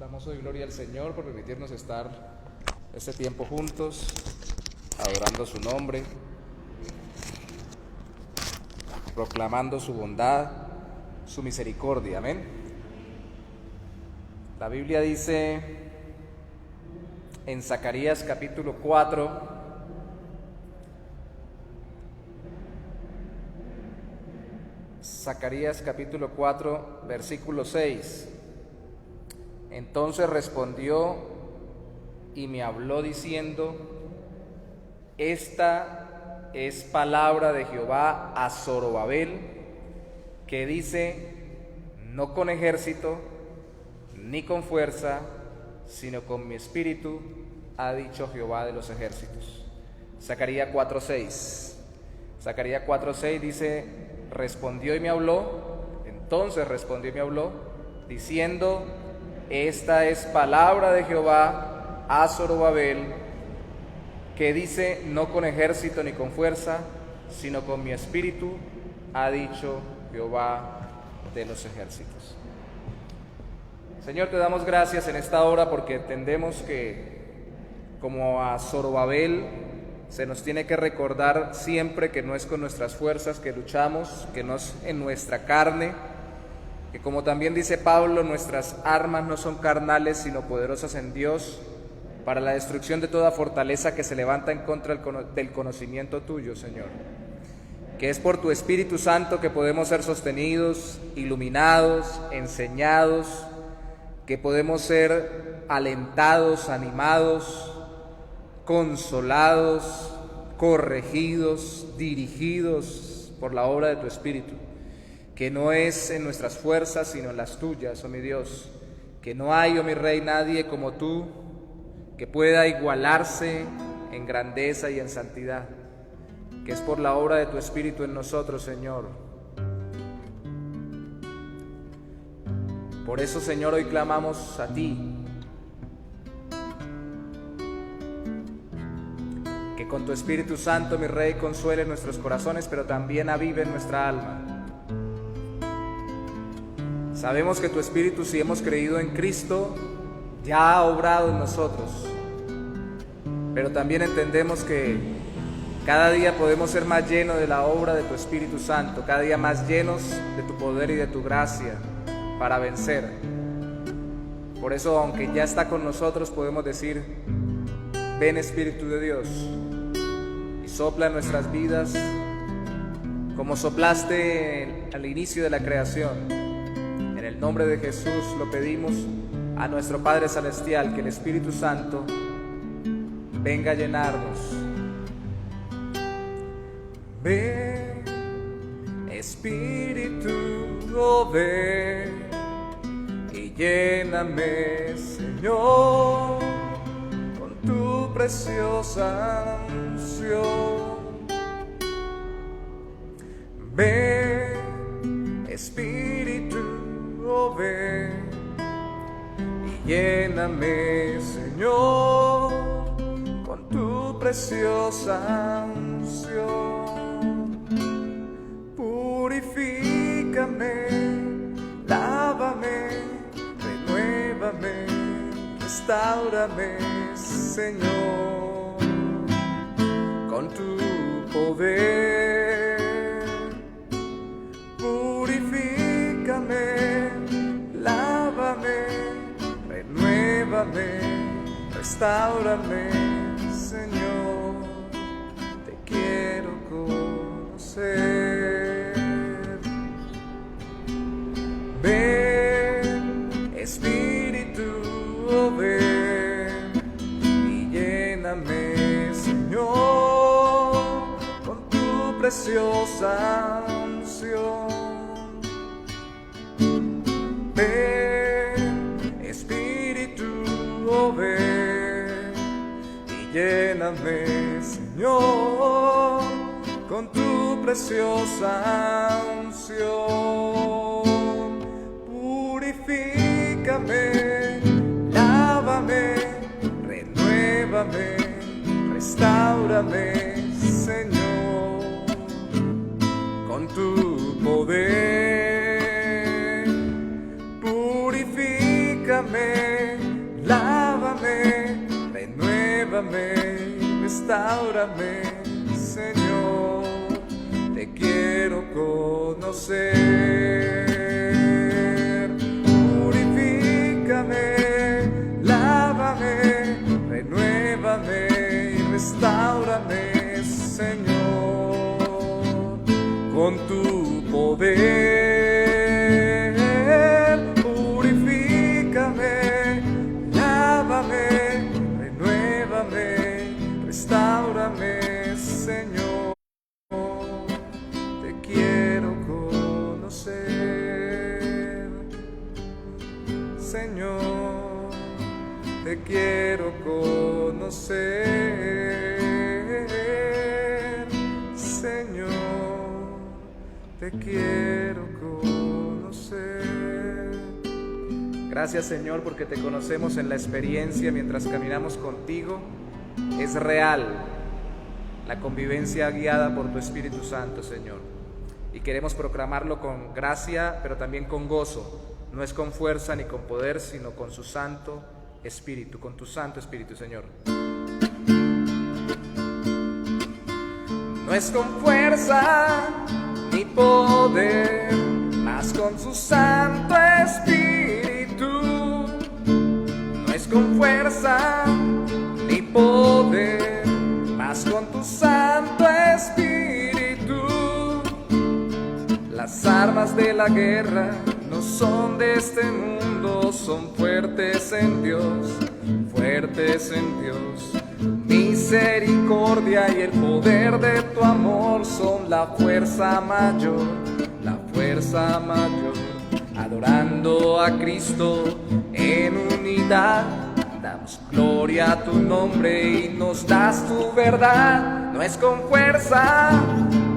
Damos hoy gloria al Señor por permitirnos estar este tiempo juntos, adorando su nombre, proclamando su bondad, su misericordia. Amén. La Biblia dice en Zacarías capítulo 4, versículo 6. Entonces respondió y me habló diciendo: esta es palabra de Jehová a Zorobabel, que dice: no con ejército ni con fuerza, sino con mi espíritu, ha dicho Jehová de los ejércitos. Zacarías 4:6. Zacarías 4:6 dice: respondió y me habló, entonces respondió y me habló, diciendo: esta es palabra de Jehová a Zorobabel, que dice: no con ejército ni con fuerza, sino con mi espíritu, ha dicho Jehová de los ejércitos. Señor, te damos gracias en esta hora porque entendemos que, como a Zorobabel, se nos tiene que recordar siempre que no es con nuestras fuerzas que luchamos, que no es en nuestra carne, que como también dice Pablo, nuestras armas no son carnales, sino poderosas en Dios, para la destrucción de toda fortaleza que se levanta en contra del conocimiento tuyo, Señor. Que es por tu Espíritu Santo que podemos ser sostenidos, iluminados, enseñados, que podemos ser alentados, animados, consolados, corregidos, dirigidos por la obra de tu Espíritu, que no es en nuestras fuerzas, sino en las tuyas, oh mi Dios, que no hay, oh mi Rey, nadie como tú, que pueda igualarse en grandeza y en santidad, que es por la obra de tu Espíritu en nosotros, Señor. Por eso, Señor, hoy clamamos a ti, que con tu Espíritu Santo, mi Rey, consuele nuestros corazones, pero también avive nuestra alma. Sabemos que tu Espíritu, si hemos creído en Cristo, ya ha obrado en nosotros, pero también entendemos que cada día podemos ser más llenos de la obra de tu Espíritu Santo, cada día más llenos de tu poder y de tu gracia para vencer. Por eso, aunque ya está con nosotros, podemos decir: ven, Espíritu de Dios, y sopla en nuestras vidas como soplaste al inicio de la creación. En el nombre de Jesús lo pedimos a nuestro Padre Celestial, que el Espíritu Santo venga a llenarnos. Ven, Espíritu, oh ven, y lléname, Señor, con tu preciosa unción. Ven, Espíritu, oh ven, y lléname, Señor, con tu preciosa unción. Purifícame, lávame, renuévame, restáurame, Señor, con tu poder. Purifícame, lávame, renuévame, restáurame, Señor, te quiero conocer. Ven, Espíritu, oh ven, y lléname, Señor, con tu preciosa unción. Ven, Espíritu, oh ven, y lléname, Señor, con tu preciosa unción. Purifícame, lávame, renuévame, restáurame, Señor, con tu poder. Purifícame, lávame, renuévame, restáurame, Señor, te quiero conocer. Purifícame, lávame, renuévame y restáurame, Señor, con tu poder. Purifícame, lávame, renuévame, restáurame, Señor, te quiero conocer. Señor, te quiero conocer. Señor, te quiero conocer. Gracias, Señor, porque te conocemos en la experiencia mientras caminamos contigo. Es real la convivencia guiada por tu Espíritu Santo, Señor. Y queremos proclamarlo con gracia, pero también con gozo. No es con fuerza ni con poder, sino con su Santo Espíritu, con tu Santo Espíritu, Señor. No es con fuerza ni poder, mas con su Santo Espíritu. No es con fuerza ni poder, mas con tu Santo Espíritu. Las armas de la guerra no son de este mundo, son fuertes en Dios, fuertes en Dios. Misericordia y el poder de tu amor son la fuerza mayor, la fuerza mayor. Adorando a Cristo en unidad, damos gloria a tu nombre y nos das tu verdad. No es con fuerza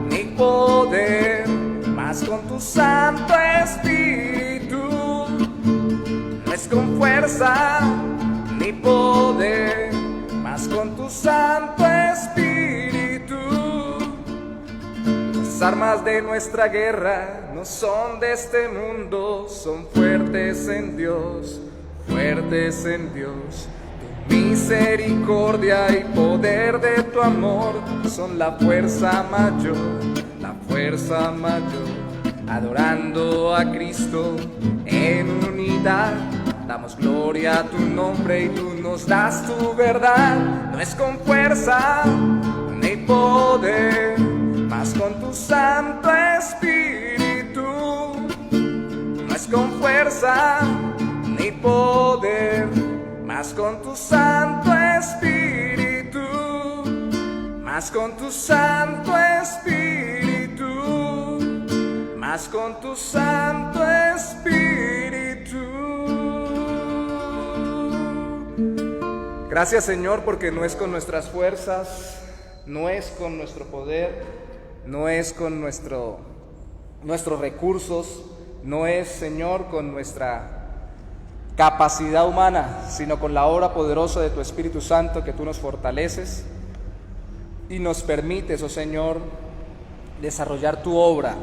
ni poder, mas con tu Santo Espíritu. No es con fuerza ni poder, mas con tu Santo Espíritu. Las armas de nuestra guerra no son de este mundo, son fuertes en Dios, fuertes en Dios. Tu misericordia y poder de tu amor son la fuerza mayor, la fuerza mayor. Adorando a Cristo en unidad, damos gloria a tu nombre y tú nos das tu verdad. No es con fuerza ni poder, mas con tu Santo Espíritu. No es con fuerza ni poder, mas con tu Santo Espíritu. Mas con tu Santo Espíritu. Mas con tu Santo Espíritu. Gracias, Señor, porque no es con nuestras fuerzas, no es con nuestro poder, no es con nuestros recursos, no es, Señor, con nuestra capacidad humana, sino con la obra poderosa de tu Espíritu Santo, que tú nos fortaleces y nos permites, oh Señor, desarrollar tu obra,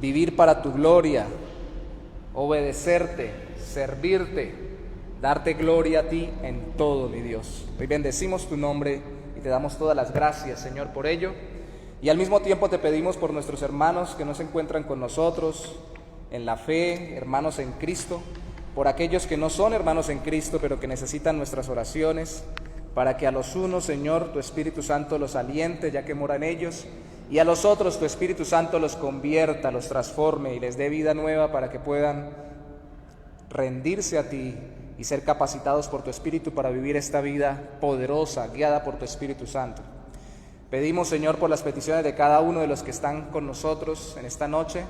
vivir para tu gloria, obedecerte, servirte, darte gloria a ti en todo, mi Dios. Hoy bendecimos tu nombre y te damos todas las gracias, Señor, por ello. Y al mismo tiempo te pedimos por nuestros hermanos que no se encuentran con nosotros en la fe, hermanos en Cristo, por aquellos que no son hermanos en Cristo, pero que necesitan nuestras oraciones, para que a los unos, Señor, tu Espíritu Santo los aliente, ya que mora en ellos, y a los otros tu Espíritu Santo los convierta, los transforme y les dé vida nueva para que puedan rendirse a ti y ser capacitados por tu Espíritu para vivir esta vida poderosa, guiada por tu Espíritu Santo. Pedimos, Señor, por las peticiones de cada uno de los que están con nosotros en esta noche,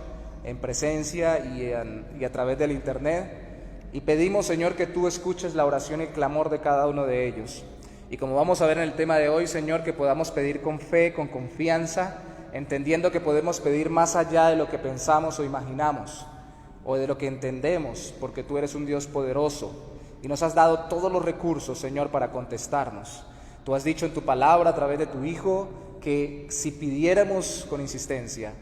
en presencia y a través del internet, y pedimos, Señor, que tú escuches la oración y el clamor de cada uno de ellos. Y como vamos a ver en el tema de hoy, Señor, que podamos pedir con fe, con confianza, entendiendo que podemos pedir más allá de lo que pensamos o imaginamos, o de lo que entendemos, porque tú eres un Dios poderoso y nos has dado todos los recursos, Señor, para contestarnos. Tú has dicho en tu palabra a través de tu Hijo que si pidiéramos con insistencia,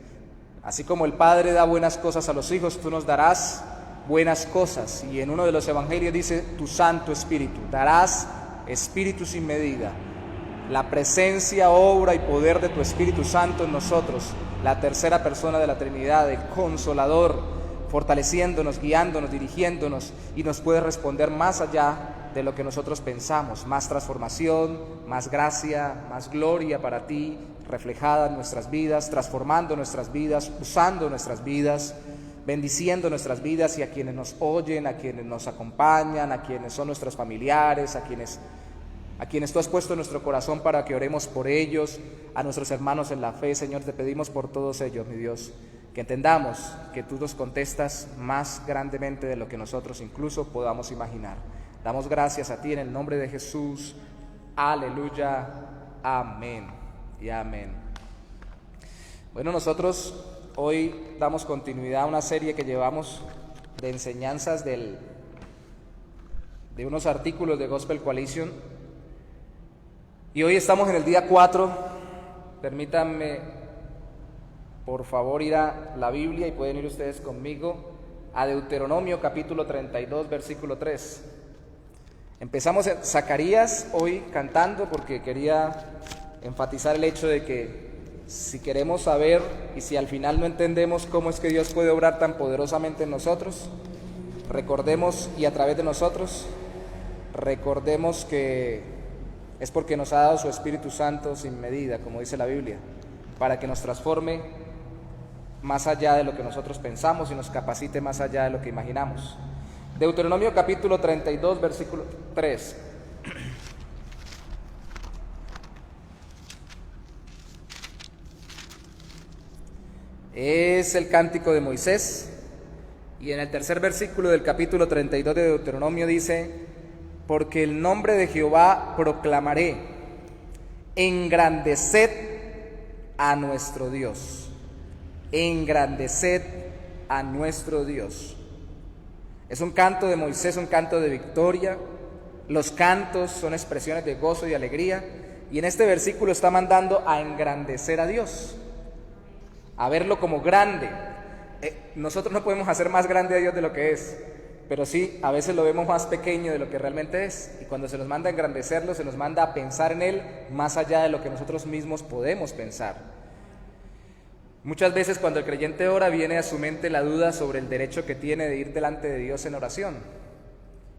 así como el Padre da buenas cosas a los hijos, tú nos darás buenas cosas. Y en uno de los evangelios dice, tu Santo Espíritu, darás Espíritu sin medida. La presencia, obra y poder de tu Espíritu Santo en nosotros, la tercera persona de la Trinidad, el Consolador, fortaleciéndonos, guiándonos, dirigiéndonos, y nos puede responder más allá de lo que nosotros pensamos. Más transformación, más gracia, más gloria para ti, reflejada en nuestras vidas, transformando nuestras vidas, usando nuestras vidas, bendiciendo nuestras vidas y a quienes nos oyen, a quienes nos acompañan, a quienes son nuestros familiares, a quienes tú has puesto en nuestro corazón para que oremos por ellos, a nuestros hermanos en la fe. Señor, te pedimos por todos ellos, mi Dios, que entendamos que tú nos contestas más grandemente de lo que nosotros incluso podamos imaginar. Damos gracias a ti en el nombre de Jesús. Aleluya. Amén y amén. Bueno, nosotros hoy damos continuidad a una serie que llevamos de enseñanzas de unos artículos de Gospel Coalition. Y hoy estamos en el día 4. Permítanme, por favor, ir a la Biblia y pueden ir ustedes conmigo a Deuteronomio capítulo 32, versículo 3. Empezamos en Zacarías hoy cantando porque quería enfatizar el hecho de que si queremos saber y si al final no entendemos cómo es que Dios puede obrar tan poderosamente en nosotros, recordemos y a través de nosotros, recordemos que es porque nos ha dado su Espíritu Santo sin medida, como dice la Biblia, para que nos transforme más allá de lo que nosotros pensamos y nos capacite más allá de lo que imaginamos. Deuteronomio capítulo 32, versículo 3. Es el cántico de Moisés, y en el tercer versículo del capítulo 32 de Deuteronomio dice: porque el nombre de Jehová proclamaré, engrandeced a nuestro Dios, engrandeced a nuestro Dios. Es un canto de Moisés, un canto de victoria. Los cantos son expresiones de gozo y alegría, y en este versículo está mandando a engrandecer a Dios, a verlo como grande. Nosotros no podemos hacer más grande a Dios de lo que es, pero sí, a veces lo vemos más pequeño de lo que realmente es, y cuando se nos manda a engrandecerlo, se nos manda a pensar en Él más allá de lo que nosotros mismos podemos pensar. Muchas veces cuando el creyente ora, viene a su mente la duda sobre el derecho que tiene de ir delante de Dios en oración,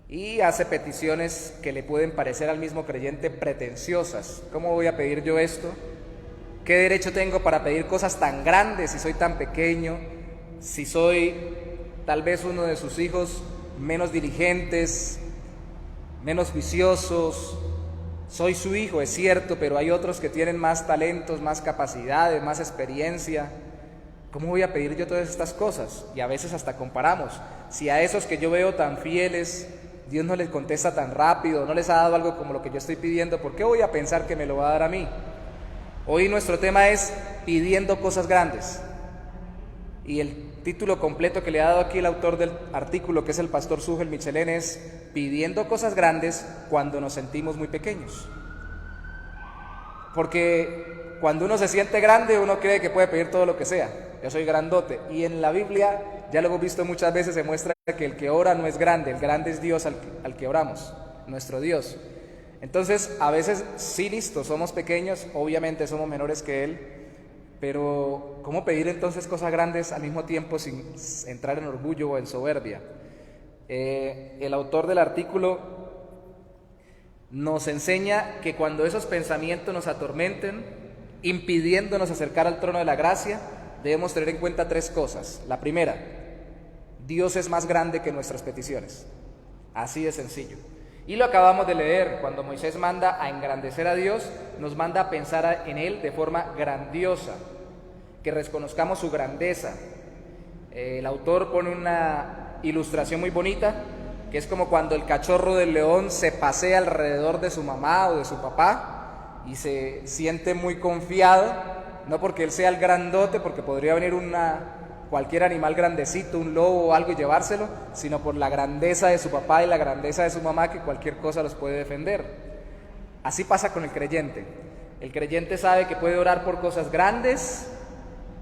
y hace peticiones que le pueden parecer al mismo creyente pretenciosas. ¿Cómo voy a pedir yo esto? ¿Qué derecho tengo para pedir cosas tan grandes si soy tan pequeño? Si soy tal vez uno de sus hijos menos diligentes, menos juiciosos. Soy su hijo, es cierto, pero hay otros que tienen más talentos, más capacidades, más experiencia. ¿Cómo voy a pedir yo todas estas cosas? Y a veces hasta comparamos. Si a esos que yo veo tan fieles, Dios no les contesta tan rápido, no les ha dado algo como lo que yo estoy pidiendo, ¿por qué voy a pensar que me lo va a dar a mí? Hoy nuestro tema es pidiendo cosas grandes. Y el título completo que le ha dado aquí el autor del artículo, que es el pastor Sugel Michelén, es pidiendo cosas grandes cuando nos sentimos muy pequeños. Porque cuando uno se siente grande, uno cree que puede pedir todo lo que sea. Yo soy grandote. Y en la Biblia, ya lo hemos visto muchas veces, se muestra que el que ora no es grande, el grande es Dios al que oramos, nuestro Dios. Entonces, a veces sí, listo, somos pequeños, obviamente somos menores que Él, pero ¿cómo pedir entonces cosas grandes al mismo tiempo sin entrar en orgullo o en soberbia? El autor del artículo nos enseña que cuando esos pensamientos nos atormenten, impidiéndonos acercar al trono de la gracia, debemos tener en cuenta tres cosas. La primera, Dios es más grande que nuestras peticiones. Así de sencillo. Y lo acabamos de leer, cuando Moisés manda a engrandecer a Dios, nos manda a pensar en Él de forma grandiosa, que reconozcamos su grandeza. El autor pone una ilustración muy bonita, que es como cuando el cachorro del león se pasea alrededor de su mamá o de su papá y se siente muy confiado, no porque él sea el grandote, porque podría venir cualquier animal grandecito, un lobo o algo y llevárselo, sino por la grandeza de su papá y la grandeza de su mamá, que cualquier cosa los puede defender. Así pasa con el creyente. El creyente sabe que puede orar por cosas grandes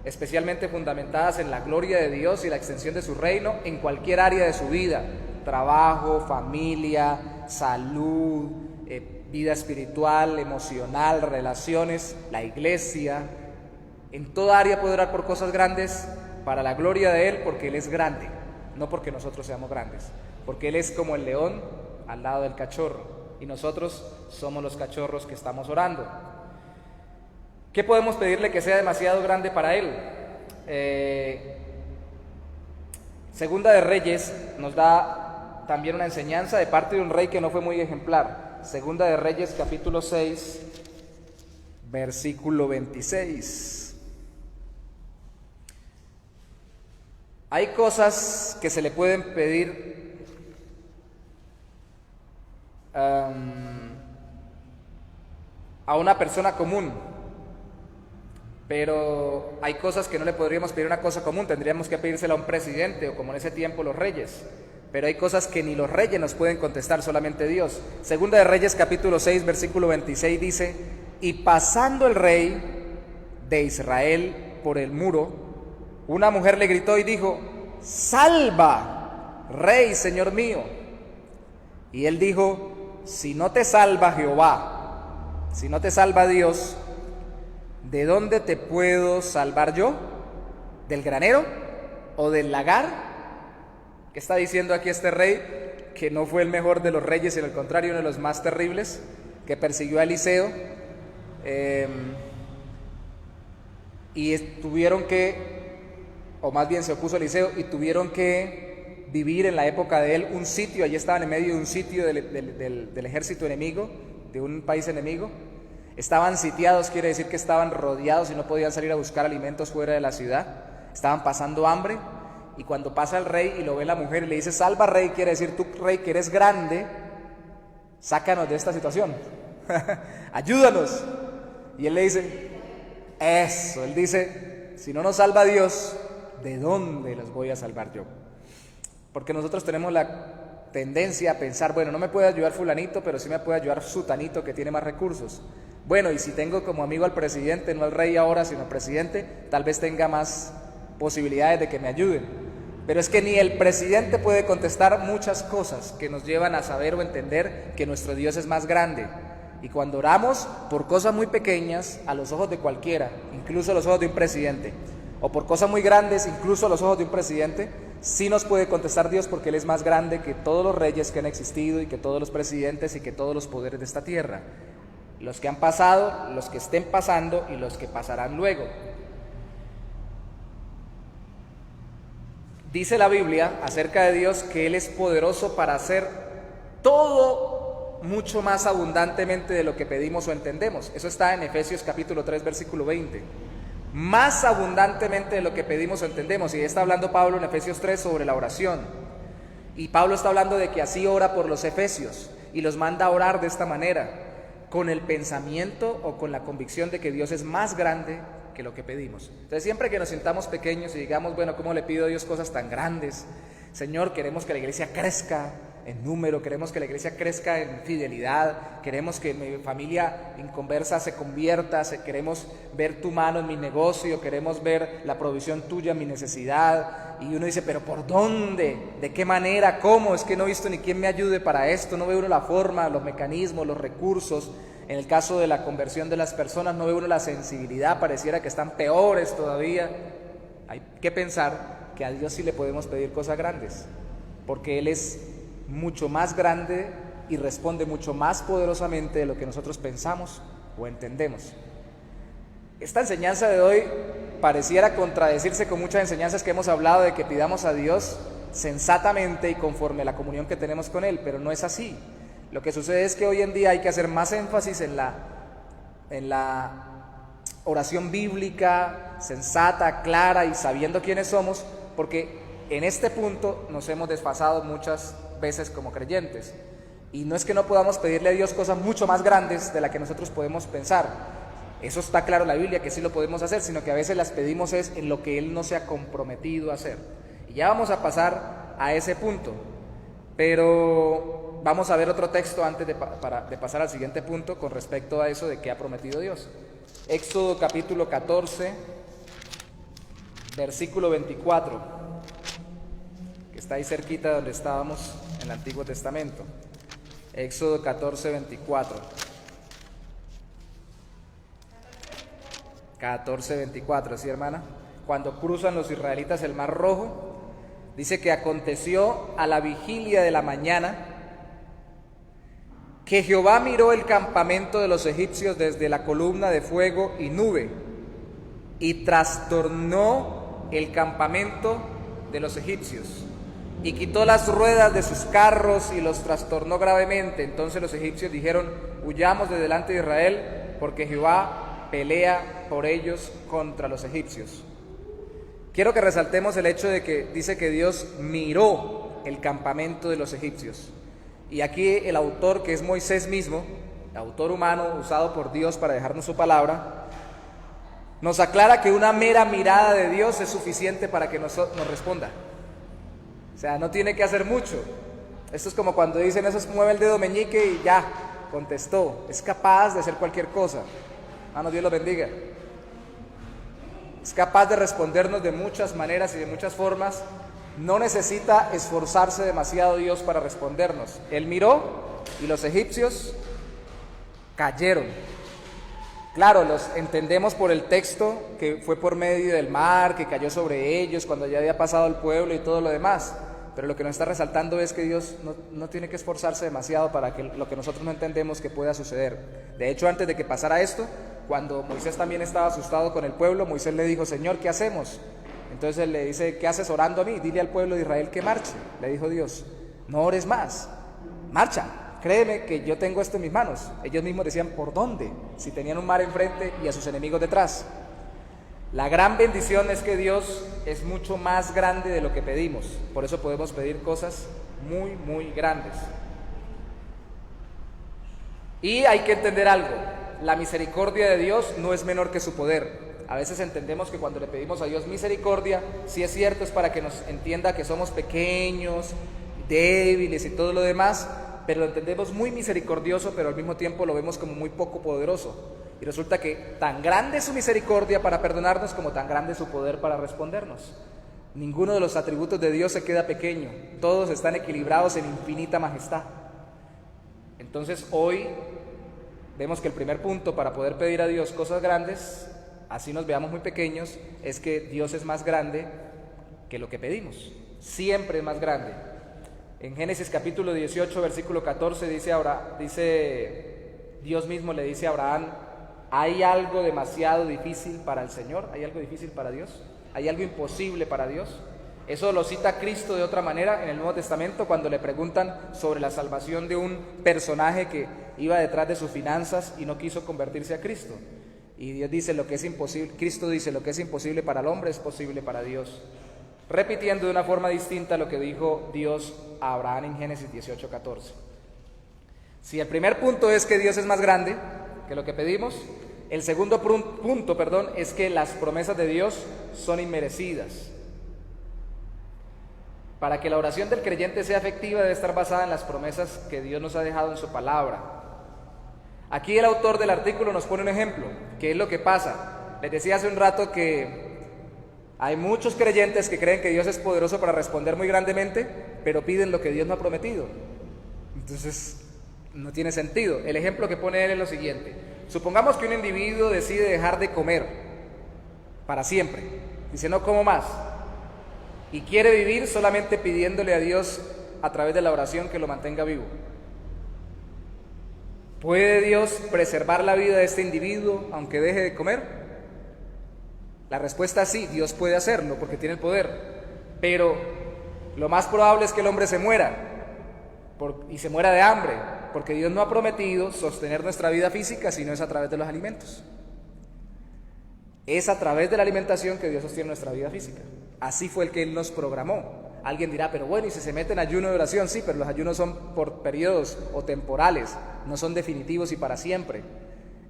especialmente fundamentadas en la gloria de Dios y la extensión de su reino en cualquier área de su vida: trabajo, familia, salud, vida espiritual, emocional, relaciones, la iglesia. En toda área puede orar por cosas grandes para la gloria de Él, porque Él es grande, no porque nosotros seamos grandes, porque Él es como el león al lado del cachorro, y nosotros somos los cachorros que estamos orando. ¿Qué podemos pedirle que sea demasiado grande para Él? Segunda de Reyes nos da también una enseñanza de parte de un rey que no fue muy ejemplar. Segunda de Reyes, capítulo 6, versículo 26. Hay cosas que se le pueden pedir a una persona común, pero hay cosas que no le podríamos pedir a una cosa común, tendríamos que pedírsela a un presidente o como en ese tiempo los reyes. Pero hay cosas que ni los reyes nos pueden contestar, solamente Dios. Segunda de Reyes capítulo 6 versículo 26 dice: y pasando el rey de Israel por el muro, una mujer le gritó y dijo: salva, rey, señor mío. Y él dijo: si no te salva Jehová, si no te salva Dios, ¿de dónde te puedo salvar yo? ¿Del granero o del lagar? ¿Qué está diciendo aquí este rey? Que no fue el mejor de los reyes, sino al contrario, uno de los más terribles, que persiguió a Eliseo, y tuvieron que, o más bien se opuso a Eliseo, y tuvieron que vivir en la época de él un sitio. Allí estaban en medio de un sitio del ejército enemigo, de un país enemigo. Estaban sitiados, quiere decir que estaban rodeados y no podían salir a buscar alimentos fuera de la ciudad. Estaban pasando hambre, y cuando pasa el rey y lo ve la mujer y le dice: salva, rey, quiere decir: tú, rey, que eres grande, sácanos de esta situación, ayúdanos. Y él le dice eso, él dice: si no nos salva Dios, ¿de dónde los voy a salvar yo? Porque nosotros tenemos la tendencia a pensar: bueno, no me puede ayudar fulanito, pero sí me puede ayudar sutanito que tiene más recursos. Bueno, y si tengo como amigo al presidente, no al rey ahora, sino al presidente, tal vez tenga más posibilidades de que me ayuden. Pero es que ni el presidente puede contestar muchas cosas que nos llevan a saber o entender que nuestro Dios es más grande. Y cuando oramos por cosas muy pequeñas, a los ojos de cualquiera, incluso a los ojos de un presidente, o por cosas muy grandes, incluso a los ojos de un presidente, sí nos puede contestar Dios, porque Él es más grande que todos los reyes que han existido, y que todos los presidentes, y que todos los poderes de esta tierra, los que han pasado, los que estén pasando y los que pasarán luego. Dice la Biblia acerca de Dios que Él es poderoso para hacer todo mucho más abundantemente de lo que pedimos o entendemos. Eso está en Efesios capítulo 3 versículo 20. Más abundantemente de lo que pedimos o entendemos. Y está hablando Pablo en Efesios 3 sobre la oración. Y Pablo está hablando de que así ora por los efesios y los manda a orar de esta manera, con el pensamiento o con la convicción de que Dios es más grande que lo que pedimos. Entonces, siempre que nos sintamos pequeños y digamos: bueno, ¿cómo le pido a Dios cosas tan grandes? Señor, queremos que la iglesia crezca en número, queremos que la iglesia crezca en fidelidad, queremos que mi familia inconversa se convierta, queremos ver tu mano en mi negocio, queremos ver la provisión tuya en mi necesidad. Y uno dice: pero ¿por dónde? ¿De qué manera? ¿Cómo? Es que no he visto ni quién me ayude para esto, no veo uno la forma, los mecanismos, los recursos. En el caso de la conversión de las personas, no ve uno la sensibilidad, pareciera que están peores todavía. Hay que pensar que a Dios sí le podemos pedir cosas grandes, porque Él es mucho más grande y responde mucho más poderosamente de lo que nosotros pensamos o entendemos. Esta enseñanza de hoy pareciera contradecirse con muchas enseñanzas que hemos hablado de que pidamos a Dios sensatamente y conforme a la comunión que tenemos con Él, pero no es así. Lo que sucede es que hoy en día hay que hacer más énfasis en la oración bíblica, sensata, clara y sabiendo quiénes somos, porque en este punto nos hemos desfasado muchas veces como creyentes. Y no es que no podamos pedirle a Dios cosas mucho más grandes de las que nosotros podemos pensar. Eso está claro en la Biblia, que sí lo podemos hacer, sino que a veces las pedimos es en lo que Él no se ha comprometido a hacer. Y ya vamos a pasar a ese punto. Pero vamos a ver otro texto antes de pasar al siguiente punto con respecto a eso de qué ha prometido Dios. Éxodo capítulo 14, versículo 24, que está ahí cerquita de donde estábamos en el Antiguo Testamento. Éxodo 14, 24. 14, 24, ¿sí, hermana? Cuando cruzan los israelitas el Mar Rojo, dice que aconteció a la vigilia de la mañana que Jehová miró el campamento de los egipcios desde la columna de fuego y nube, y trastornó el campamento de los egipcios, y quitó las ruedas de sus carros y los trastornó gravemente. Entonces los egipcios dijeron: huyamos de delante de Israel, porque Jehová pelea por ellos contra los egipcios. Quiero que resaltemos el hecho de que dice que Dios miró el campamento de los egipcios. Y aquí el autor, que es Moisés mismo, el autor humano usado por Dios para dejarnos su palabra, nos aclara que una mera mirada de Dios es suficiente para que nos responda. O sea, no tiene que hacer mucho. Esto es como cuando dicen: eso es, mueve el dedo meñique y ya, contestó. Es capaz de hacer cualquier cosa. Hermanos, Dios los bendiga. Es capaz de respondernos de muchas maneras y de muchas formas. No necesita esforzarse demasiado Dios para respondernos. Él miró y los egipcios cayeron. Claro, los entendemos por el texto, que fue por medio del mar, que cayó sobre ellos cuando ya había pasado el pueblo y todo lo demás. Pero lo que nos está resaltando es que Dios no tiene que esforzarse demasiado para que lo que nosotros no entendemos que pueda suceder. De hecho, antes de que pasara esto, cuando Moisés también estaba asustado con el pueblo, Moisés le dijo: Señor, ¿qué hacemos? Entonces él le dice: ¿qué haces orando a mí? Dile al pueblo de Israel que marche. Le dijo Dios: no ores más, marcha, créeme que yo tengo esto en mis manos. Ellos mismos decían: ¿por dónde? Si tenían un mar enfrente y a sus enemigos detrás. La gran bendición es que Dios es mucho más grande de lo que pedimos. Por eso podemos pedir cosas muy, muy grandes. Y hay que entender algo: la misericordia de Dios no es menor que su poder. A veces entendemos que cuando le pedimos a Dios misericordia, sí es cierto, es para que nos entienda que somos pequeños, débiles y todo lo demás, pero lo entendemos muy misericordioso, pero al mismo tiempo lo vemos como muy poco poderoso. Y resulta que tan grande es su misericordia para perdonarnos como tan grande es su poder para respondernos. Ninguno de los atributos de Dios se queda pequeño, todos están equilibrados en infinita majestad. Entonces hoy vemos que el primer punto para poder pedir a Dios cosas grandes, así nos veamos muy pequeños, es que Dios es más grande que lo que pedimos. Siempre es más grande. En Génesis capítulo 18, versículo 14 dice Dios mismo le dice a Abraham: ¿hay algo demasiado difícil para el Señor? ¿Hay algo difícil para Dios? ¿Hay algo imposible para Dios? Eso lo cita Cristo de otra manera en el Nuevo Testamento, cuando le preguntan sobre la salvación de un personaje que iba detrás de sus finanzas y no quiso convertirse a Cristo. Y Dios dice: lo que es imposible, Cristo dice: lo que es imposible para el hombre es posible para Dios. Repitiendo de una forma distinta lo que dijo Dios a Abraham en Génesis 18, 14. Si el primer punto es que Dios es más grande que lo que pedimos, el segundo punto, es que las promesas de Dios son inmerecidas. Para que la oración del creyente sea efectiva, debe estar basada en las promesas que Dios nos ha dejado en su palabra. Aquí el autor del artículo nos pone un ejemplo. ¿Qué es lo que pasa? Les decía hace un rato que hay muchos creyentes que creen que Dios es poderoso para responder muy grandemente, pero piden lo que Dios no ha prometido. Entonces no tiene sentido. El ejemplo que pone él es lo siguiente: supongamos que un individuo decide dejar de comer para siempre. Dice: no como más. Y quiere vivir solamente pidiéndole a Dios a través de la oración que lo mantenga vivo. ¿Puede Dios preservar la vida de este individuo aunque deje de comer? La respuesta es sí, Dios puede hacerlo porque tiene el poder. Pero lo más probable es que el hombre se muera y se muera de hambre, porque Dios no ha prometido sostener nuestra vida física si no es a través de los alimentos. Es a través de la alimentación que Dios sostiene nuestra vida física. Así fue el que Él nos programó. Alguien dirá: pero bueno, ¿y si se mete en ayuno de oración? Sí, pero los ayunos son por periodos o temporales, no son definitivos y para siempre.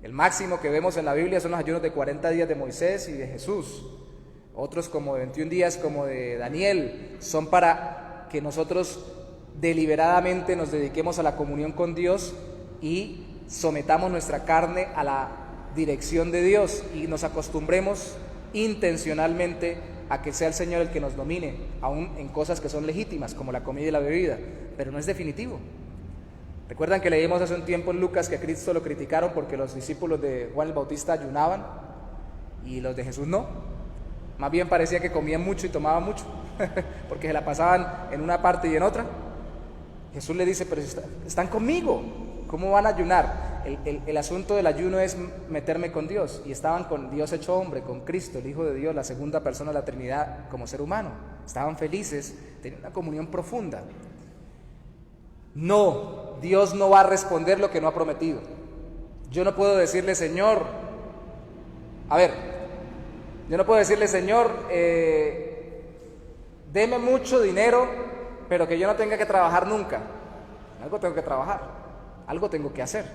El máximo que vemos en la Biblia son los ayunos de 40 días de Moisés y de Jesús. Otros, como de 21 días, como de Daniel, son para que nosotros deliberadamente nos dediquemos a la comunión con Dios y sometamos nuestra carne a la dirección de Dios y nos acostumbremos intencionalmente a que sea el Señor el que nos domine, aún en cosas que son legítimas, como la comida y la bebida, pero no es definitivo. ¿Recuerdan que leímos hace un tiempo en Lucas que a Cristo lo criticaron porque los discípulos de Juan el Bautista ayunaban y los de Jesús no? Más bien parecía que comían mucho y tomaban mucho, porque se la pasaban en una parte y en otra. Jesús le dice, pero están conmigo, ¿cómo van a ayunar? El asunto del ayuno es meterme con Dios, y estaban con Dios hecho hombre, con Cristo, el Hijo de Dios, la segunda persona de la Trinidad, como ser humano. Estaban felices, tenían una comunión profunda. No, Dios no va a responder lo que no ha prometido. Yo no puedo decirle, Señor, Señor, deme mucho dinero, pero que yo no tenga que trabajar nunca. Algo tengo que trabajar, algo tengo que hacer.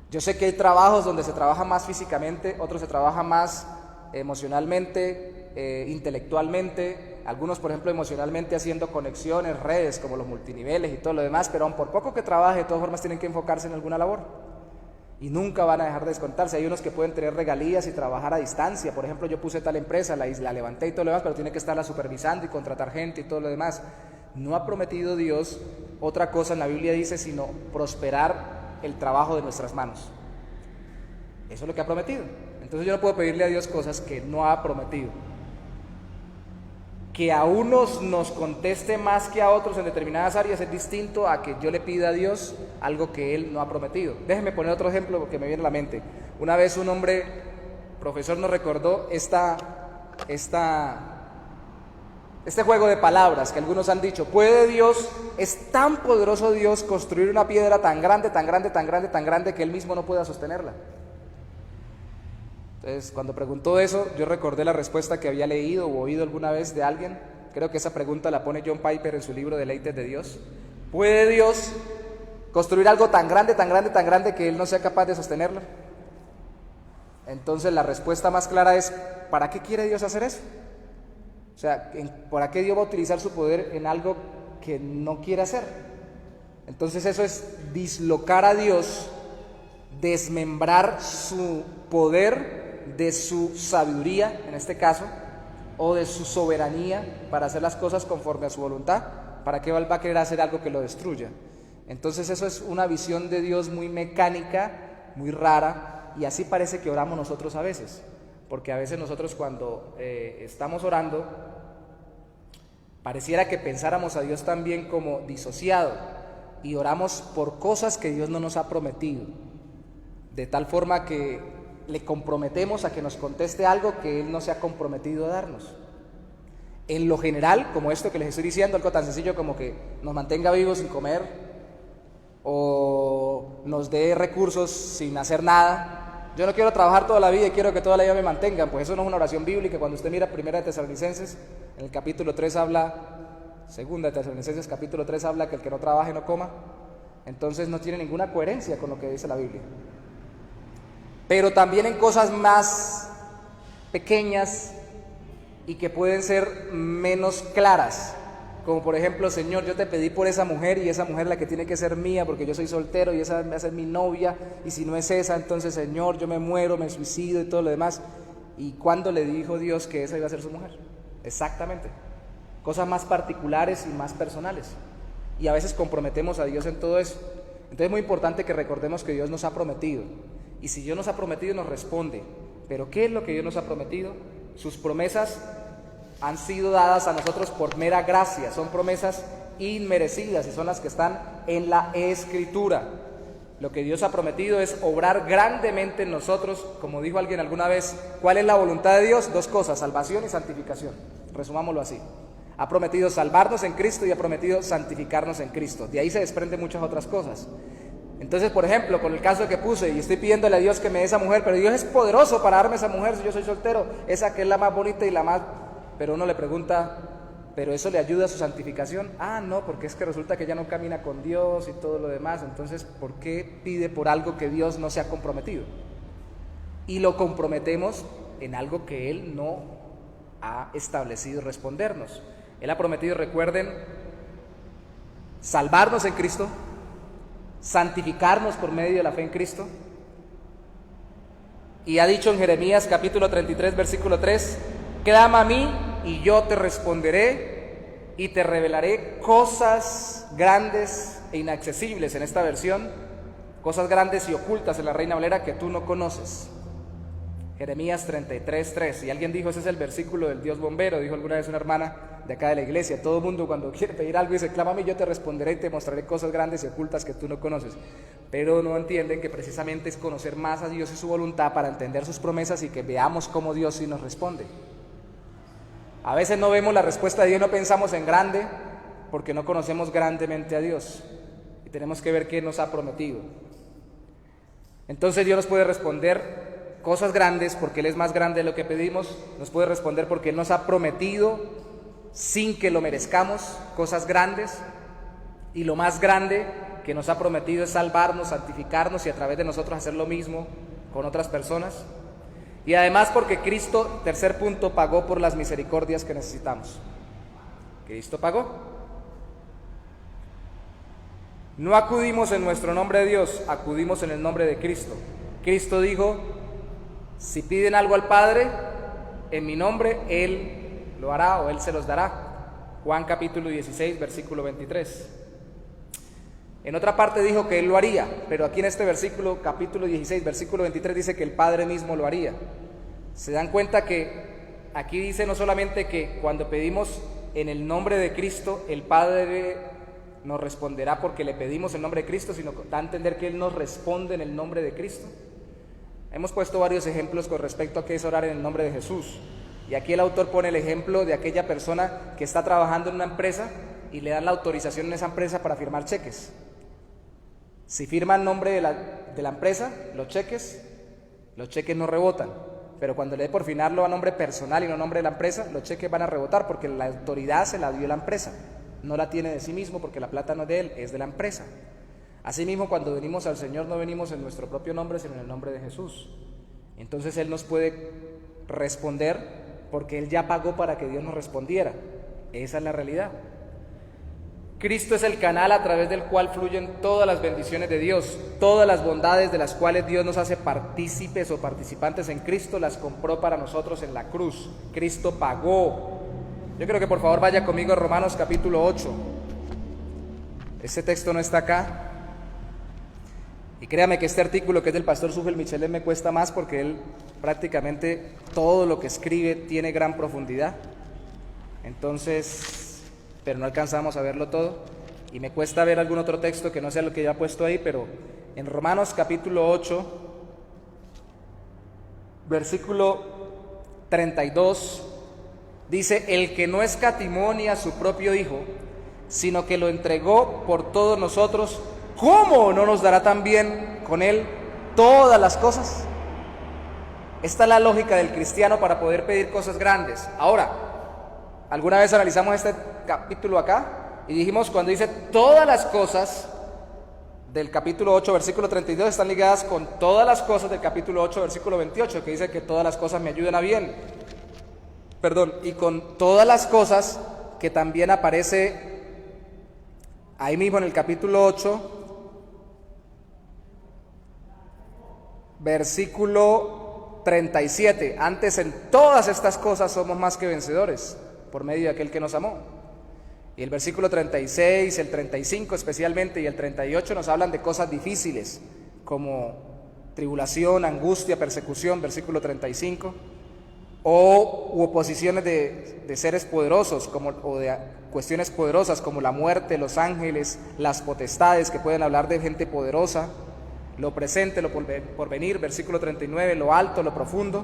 Yo sé que hay trabajos donde se trabaja más físicamente, otros se trabaja más emocionalmente, intelectualmente, algunos por ejemplo emocionalmente haciendo conexiones, redes como los multiniveles y todo lo demás, pero aun por poco que trabaje, de todas formas tienen que enfocarse en alguna labor y nunca van a dejar de descontarse. Hay unos que pueden tener regalías y trabajar a distancia. Por ejemplo, yo puse tal empresa, la levanté y todo lo demás, pero tiene que estarla supervisando y contratar gente y todo lo demás. No ha prometido Dios otra cosa en la Biblia, dice, sino prosperar el trabajo de nuestras manos. Eso es lo que ha prometido. Entonces yo no puedo pedirle a Dios cosas que no ha prometido. Que a unos nos conteste más que a otros en determinadas áreas es distinto a que yo le pida a Dios algo que Él no ha prometido. Déjenme poner otro ejemplo porque me viene a la mente. Una vez un hombre, profesor, nos recordó este juego de palabras que algunos han dicho. ¿Puede Dios, es tan poderoso Dios, construir una piedra tan grande, tan grande, tan grande, tan grande que Él mismo no pueda sostenerla? Entonces, cuando preguntó eso, yo recordé la respuesta que había leído o oído alguna vez de alguien. Creo que esa pregunta la pone John Piper en su libro Deleites de Dios. ¿Puede Dios construir algo tan grande, tan grande, tan grande que Él no sea capaz de sostenerlo? Entonces la respuesta más clara es, ¿para qué quiere Dios hacer eso? O sea, ¿para qué Dios va a utilizar su poder en algo que no quiere hacer? Entonces eso es dislocar a Dios, desmembrar su poder de su sabiduría, en este caso, o de su soberanía para hacer las cosas conforme a su voluntad. ¿Para qué va a querer hacer algo que lo destruya? Entonces eso es una visión de Dios muy mecánica, muy rara, y así parece que oramos nosotros a veces, porque a veces nosotros cuando estamos orando, pareciera que pensáramos a Dios también como disociado, y oramos por cosas que Dios no nos ha prometido, de tal forma que le comprometemos a que nos conteste algo que Él no se ha comprometido a darnos. En lo general, como esto que les estoy diciendo, algo tan sencillo como que nos mantenga vivos sin comer, o nos dé recursos sin hacer nada. Yo no quiero trabajar toda la vida y quiero que toda la vida me mantengan, pues eso no es una oración bíblica. Cuando usted mira 1 de Tesalonicenses, en el capítulo 3 habla, 2 de Tesalonicenses capítulo 3 habla que el que no trabaje no coma. Entonces no tiene ninguna coherencia con lo que dice la Biblia. Pero también en cosas más pequeñas y que pueden ser menos claras, como por ejemplo, Señor, yo te pedí por esa mujer y esa mujer es la que tiene que ser mía porque yo soy soltero y esa va a ser mi novia, y si no es esa, entonces Señor, yo me muero, me suicido y todo lo demás. ¿Y cuándo le dijo Dios que esa iba a ser su mujer? Exactamente. Cosas más particulares y más personales, y a veces comprometemos a Dios en todo eso. Entonces es muy importante que recordemos que Dios nos ha prometido. Y si Dios nos ha prometido, nos responde. ¿Pero qué es lo que Dios nos ha prometido? Sus promesas han sido dadas a nosotros por mera gracia. Son promesas inmerecidas y son las que están en la Escritura. Lo que Dios ha prometido es obrar grandemente en nosotros. Como dijo alguien alguna vez, ¿cuál es la voluntad de Dios? Dos cosas, salvación y santificación. Resumámoslo así. Ha prometido salvarnos en Cristo y ha prometido santificarnos en Cristo. De ahí se desprenden muchas otras cosas. Entonces, por ejemplo, con el caso que puse, y estoy pidiéndole a Dios que me dé esa mujer, pero Dios es poderoso para darme esa mujer si yo soy soltero, esa que es la más bonita y la más... Pero uno le pregunta, ¿pero eso le ayuda a su santificación? Ah, no, porque es que resulta que ya no camina con Dios y todo lo demás. Entonces, ¿por qué pide por algo que Dios no se ha comprometido? Y lo comprometemos en algo que Él no ha establecido respondernos. Él ha prometido, recuerden, salvarnos en Cristo, santificarnos por medio de la fe en Cristo, y ha dicho en Jeremías capítulo 33 versículo 3, clama a mí y yo te responderé y te revelaré cosas grandes e inaccesibles en esta versión, cosas grandes y ocultas en la Reina Valera que tú no conoces. Jeremías 33:3. Y alguien dijo, ese es el versículo del Dios bombero, dijo alguna vez una hermana de acá de la iglesia. Todo el mundo cuando quiere pedir algo dice, clámame y yo te responderé y te mostraré cosas grandes y ocultas que tú no conoces. Pero no entienden que precisamente es conocer más a Dios y su voluntad para entender sus promesas y que veamos cómo Dios sí nos responde. A veces no vemos la respuesta de Dios, no pensamos en grande, porque no conocemos grandemente a Dios. Y tenemos que ver qué nos ha prometido. Entonces Dios nos puede responder cosas grandes porque Él es más grande de lo que pedimos, nos puede responder porque Él nos ha prometido sin que lo merezcamos cosas grandes, y lo más grande que nos ha prometido es salvarnos, santificarnos y a través de nosotros hacer lo mismo con otras personas. Y además porque Cristo, tercer punto, pagó por las misericordias que necesitamos. Cristo pagó. No acudimos en nuestro nombre de Dios, acudimos en el nombre de Cristo. Cristo dijo, si piden algo al Padre, en mi nombre, Él lo hará o Él se los dará. Juan capítulo 16, versículo 23. En otra parte dijo que Él lo haría, pero aquí en este versículo, capítulo 16, versículo 23, dice que el Padre mismo lo haría. Se dan cuenta que aquí dice no solamente que cuando pedimos en el nombre de Cristo, el Padre nos responderá porque le pedimos en el nombre de Cristo, sino da a entender que Él nos responde en el nombre de Cristo. Hemos puesto varios ejemplos con respecto a qué es orar en el nombre de Jesús. Y aquí el autor pone el ejemplo de aquella persona que está trabajando en una empresa y le dan la autorización en esa empresa para firmar cheques. Si firma el nombre de la empresa, los cheques no rebotan. Pero cuando le dé por firmarlo a nombre personal y no a nombre de la empresa, los cheques van a rebotar porque la autoridad se la dio la empresa. No la tiene de sí mismo porque la plata no es de él, es de la empresa. Asimismo, cuando venimos al Señor no venimos en nuestro propio nombre, sino en el nombre de Jesús. Entonces Él nos puede responder porque Él ya pagó para que Dios nos respondiera. Esa es la realidad. Cristo es el canal a través del cual fluyen todas las bendiciones de Dios, todas las bondades de las cuales Dios nos hace partícipes o participantes en Cristo, las compró para nosotros en la cruz. Cristo pagó. Yo quiero que por favor vaya conmigo a Romanos capítulo 8. Este texto no está acá. Y créame que este artículo que es del pastor Sufel Michelet me cuesta más porque él prácticamente todo lo que escribe tiene gran profundidad. Entonces, pero no alcanzamos a verlo todo. Y me cuesta ver algún otro texto que no sea lo que ya he puesto ahí, pero en Romanos capítulo 8, versículo 32, dice, el que no escatimó ni a su propio Hijo, sino que lo entregó por todos nosotros, ¿cómo no nos dará también con Él todas las cosas? Esta es la lógica del cristiano para poder pedir cosas grandes. Ahora, alguna vez analizamos este capítulo acá y dijimos cuando dice todas las cosas del capítulo 8, versículo 32 están ligadas con todas las cosas del capítulo 8, versículo 28, que dice que todas las cosas me ayudan a bien. Y con todas las cosas que también aparece ahí mismo en el capítulo 8, versículo 37, antes en todas estas cosas somos más que vencedores por medio de aquel que nos amó. Y el versículo 36, el 35 especialmente y el 38 nos hablan de cosas difíciles como tribulación, angustia, persecución, versículo 35, u oposiciones de seres poderosos o de cuestiones poderosas como la muerte, los ángeles, las potestades que pueden hablar de gente poderosa, lo presente, lo por venir, versículo 39, lo alto, lo profundo.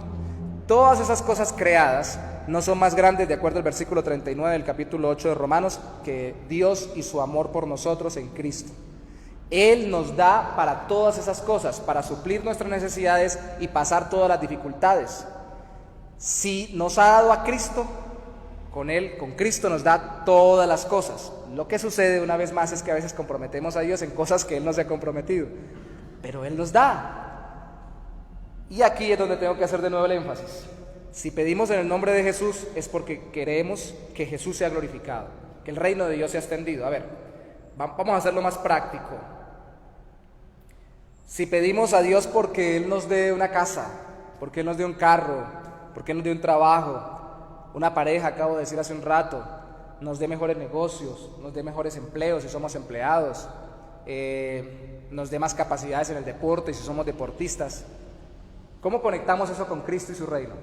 Todas esas cosas creadas no son más grandes, de acuerdo al versículo 39 del capítulo 8 de Romanos, que Dios y su amor por nosotros en Cristo. Él nos da para todas esas cosas, para suplir nuestras necesidades y pasar todas las dificultades. Si nos ha dado a Cristo, con Él, con Cristo nos da todas las cosas. Lo que sucede una vez más es que a veces comprometemos a Dios en cosas que Él no se ha comprometido, pero Él nos da. Y aquí es donde tengo que hacer de nuevo el énfasis. Si pedimos en el nombre de Jesús es porque queremos que Jesús sea glorificado, que el reino de Dios sea extendido. A ver, vamos a hacerlo más práctico. Si pedimos a Dios porque Él nos dé una casa, porque Él nos dé un carro, porque Él nos dé un trabajo, una pareja, acabo de decir hace un rato, nos dé mejores negocios, nos dé mejores empleos si somos empleados, nos dé más capacidades en el deporte si somos deportistas. ¿Cómo conectamos eso con Cristo y su reino?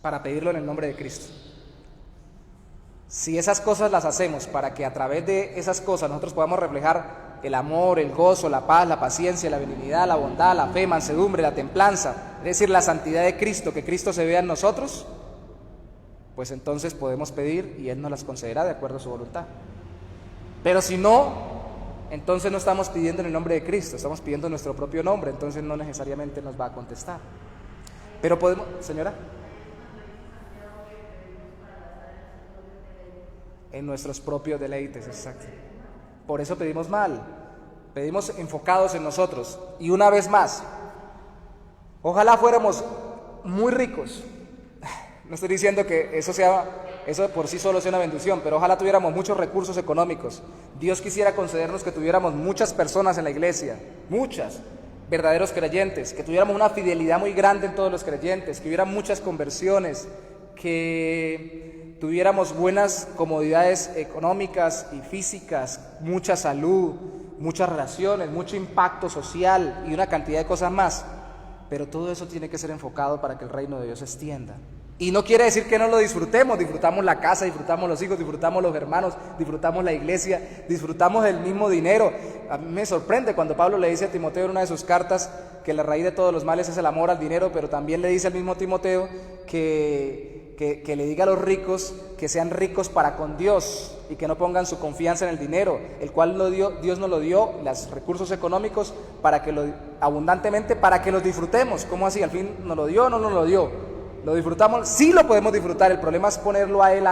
Para pedirlo en el nombre de Cristo. Si esas cosas las hacemos para que a través de esas cosas nosotros podamos reflejar el amor, el gozo, la paz, la paciencia, la benignidad, la bondad, la fe, mansedumbre, la templanza, es decir, la santidad de Cristo, que Cristo se vea en nosotros, pues entonces podemos pedir y Él nos las concederá de acuerdo a su voluntad. Pero si no, entonces no estamos pidiendo en el nombre de Cristo, estamos pidiendo nuestro propio nombre, entonces no necesariamente nos va a contestar. Pero podemos, señora, en nuestros propios deleites, exacto. Por eso pedimos mal, pedimos enfocados en nosotros. Y una vez más, ojalá fuéramos muy ricos. No estoy diciendo que eso por sí solo sea una bendición, pero ojalá tuviéramos muchos recursos económicos. Dios quisiera concedernos que tuviéramos muchas personas en la iglesia, muchas, verdaderos creyentes, que tuviéramos una fidelidad muy grande en todos los creyentes, que hubiera muchas conversiones, que tuviéramos buenas comodidades económicas y físicas, mucha salud, muchas relaciones, mucho impacto social y una cantidad de cosas más. Pero todo eso tiene que ser enfocado para que el reino de Dios se extienda. Y no quiere decir que no lo disfrutemos, disfrutamos la casa, disfrutamos los hijos, disfrutamos los hermanos, disfrutamos la iglesia, disfrutamos del mismo dinero. A mí me sorprende cuando Pablo le dice a Timoteo en una de sus cartas que la raíz de todos los males es el amor al dinero, pero también le dice al mismo Timoteo que le diga a los ricos que sean ricos para con Dios y que no pongan su confianza en el dinero, el cual Dios nos lo dio, los recursos económicos, abundantemente para que los disfrutemos. ¿Cómo así? ¿Al fin nos lo dio o no nos lo dio? ¿Lo disfrutamos? Sí lo podemos disfrutar, el problema es ponerlo a Él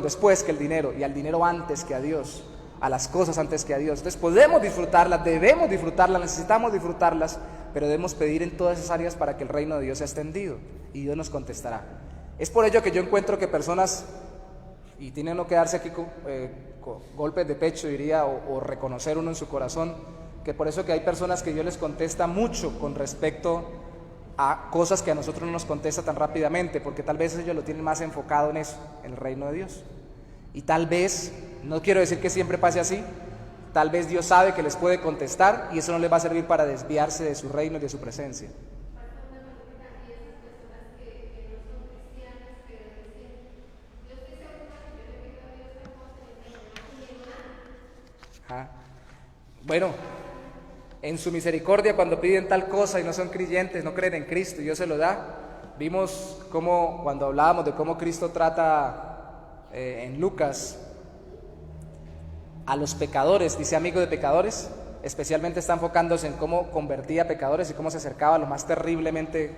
después que el dinero, y al dinero antes que a Dios, a las cosas antes que a Dios. Entonces podemos disfrutarlas, debemos disfrutarlas, necesitamos disfrutarlas, pero debemos pedir en todas esas áreas para que el reino de Dios sea extendido, y Dios nos contestará. Es por ello que yo encuentro que personas, y tiene uno que darse aquí con golpes de pecho, diría, o reconocer uno en su corazón, que por eso que hay personas que Dios les contesta mucho con respecto a cosas que a nosotros no nos contesta tan rápidamente, porque tal vez ellos lo tienen más enfocado en eso, en el reino de Dios. Y tal vez, no quiero decir que siempre pase así, tal vez Dios sabe que les puede contestar y eso no les va a servir para desviarse de su reino y de su presencia. Bueno, en su misericordia, cuando piden tal cosa y no son creyentes, no creen en Cristo, y Dios se lo da. Vimos cómo, cuando hablábamos de cómo Cristo trata en Lucas a los pecadores, dice amigo de pecadores, especialmente está enfocándose en cómo convertía a pecadores y cómo se acercaba a los más terriblemente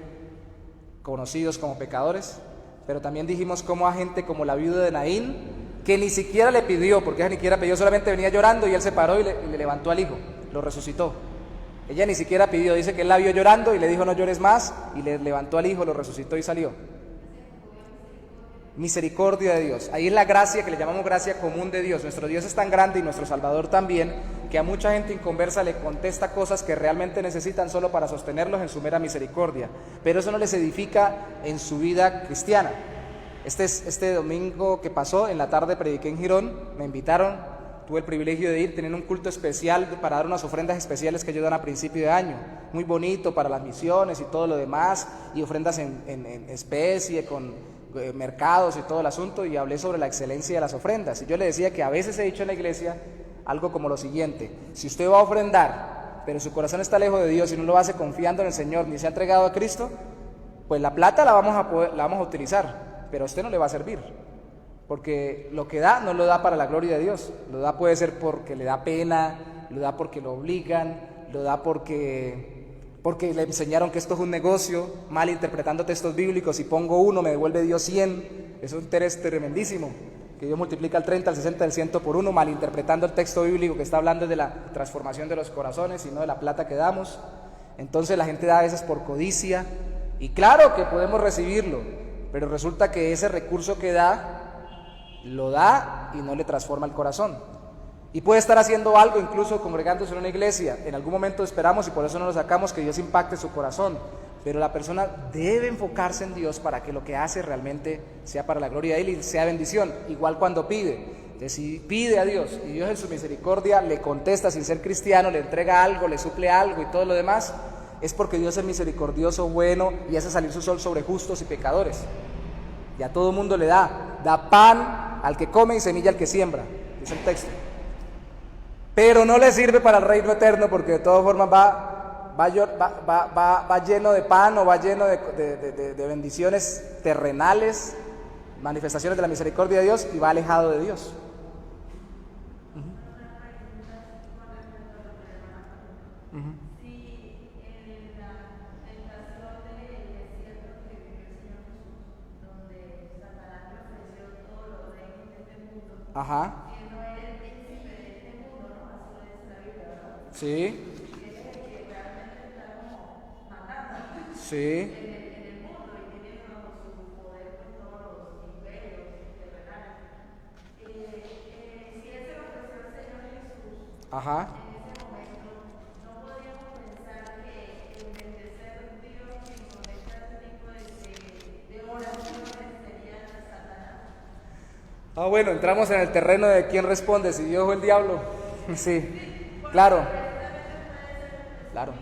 conocidos como pecadores. Pero también dijimos cómo a gente como la viuda de Naín, que ni siquiera le pidió, porque ella ni siquiera pidió, solamente venía llorando y él se paró y le levantó al hijo, lo resucitó. Ella ni siquiera pidió, dice que él la vio llorando y le dijo no llores más, y le levantó al hijo, lo resucitó y salió. Misericordia de Dios, ahí es la gracia que le llamamos gracia común de Dios. Nuestro Dios es tan grande y nuestro Salvador también, que a mucha gente inconversa le contesta cosas que realmente necesitan solo para sostenerlos en su mera misericordia, pero eso no les edifica en su vida cristiana. Este domingo que pasó, en la tarde prediqué en Girón, me invitaron. Tuve el privilegio de ir, tenían un culto especial para dar unas ofrendas especiales que ellos dan a principio de año, muy bonito para las misiones y todo lo demás, y ofrendas en especie, con mercados y todo el asunto, y hablé sobre la excelencia de las ofrendas. Y yo le decía que a veces he dicho en la iglesia algo como lo siguiente: si usted va a ofrendar, pero su corazón está lejos de Dios y no lo hace confiando en el Señor, ni se ha entregado a Cristo, pues la plata la vamos a utilizar, pero a usted no le va a servir. Porque lo que da no lo da para la gloria de Dios, lo da puede ser porque le da pena, lo da porque lo obligan, lo da porque le enseñaron que esto es un negocio, mal interpretando textos bíblicos. Si pongo 1 me devuelve Dios 100, es un interés tremendísimo, que Dios multiplica el 30, el 60, el 100 por 1, malinterpretando el texto bíblico que está hablando de la transformación de los corazones y no de la plata que damos. Entonces la gente da a veces por codicia, y claro que podemos recibirlo, pero resulta que ese recurso que da, lo da y no le transforma el corazón. Y puede estar haciendo algo, incluso congregándose en una iglesia. En algún momento esperamos, y por eso no lo sacamos, que Dios impacte su corazón. pero la persona debe enfocarse en Dios para que lo que hace realmente sea para la gloria de Él y sea bendición. Igual cuando pide. Entonces, si pide a Dios y Dios en su misericordia le contesta sin ser cristiano, le entrega algo, le suple algo y todo lo demás, es porque Dios es misericordioso, bueno y hace salir su sol sobre justos y pecadores. Y a todo mundo le da pan al que come y semilla al que siembra, dice el texto. Pero no le sirve para el reino eterno, porque de todas formas va lleno de pan o va lleno de bendiciones terrenales, manifestaciones de la misericordia de Dios, y va alejado de Dios. Ajá. Sí. Sí. Ajá. Bueno, entramos en el terreno de quién responde, si Dios o el diablo. Sí, claro. Claro.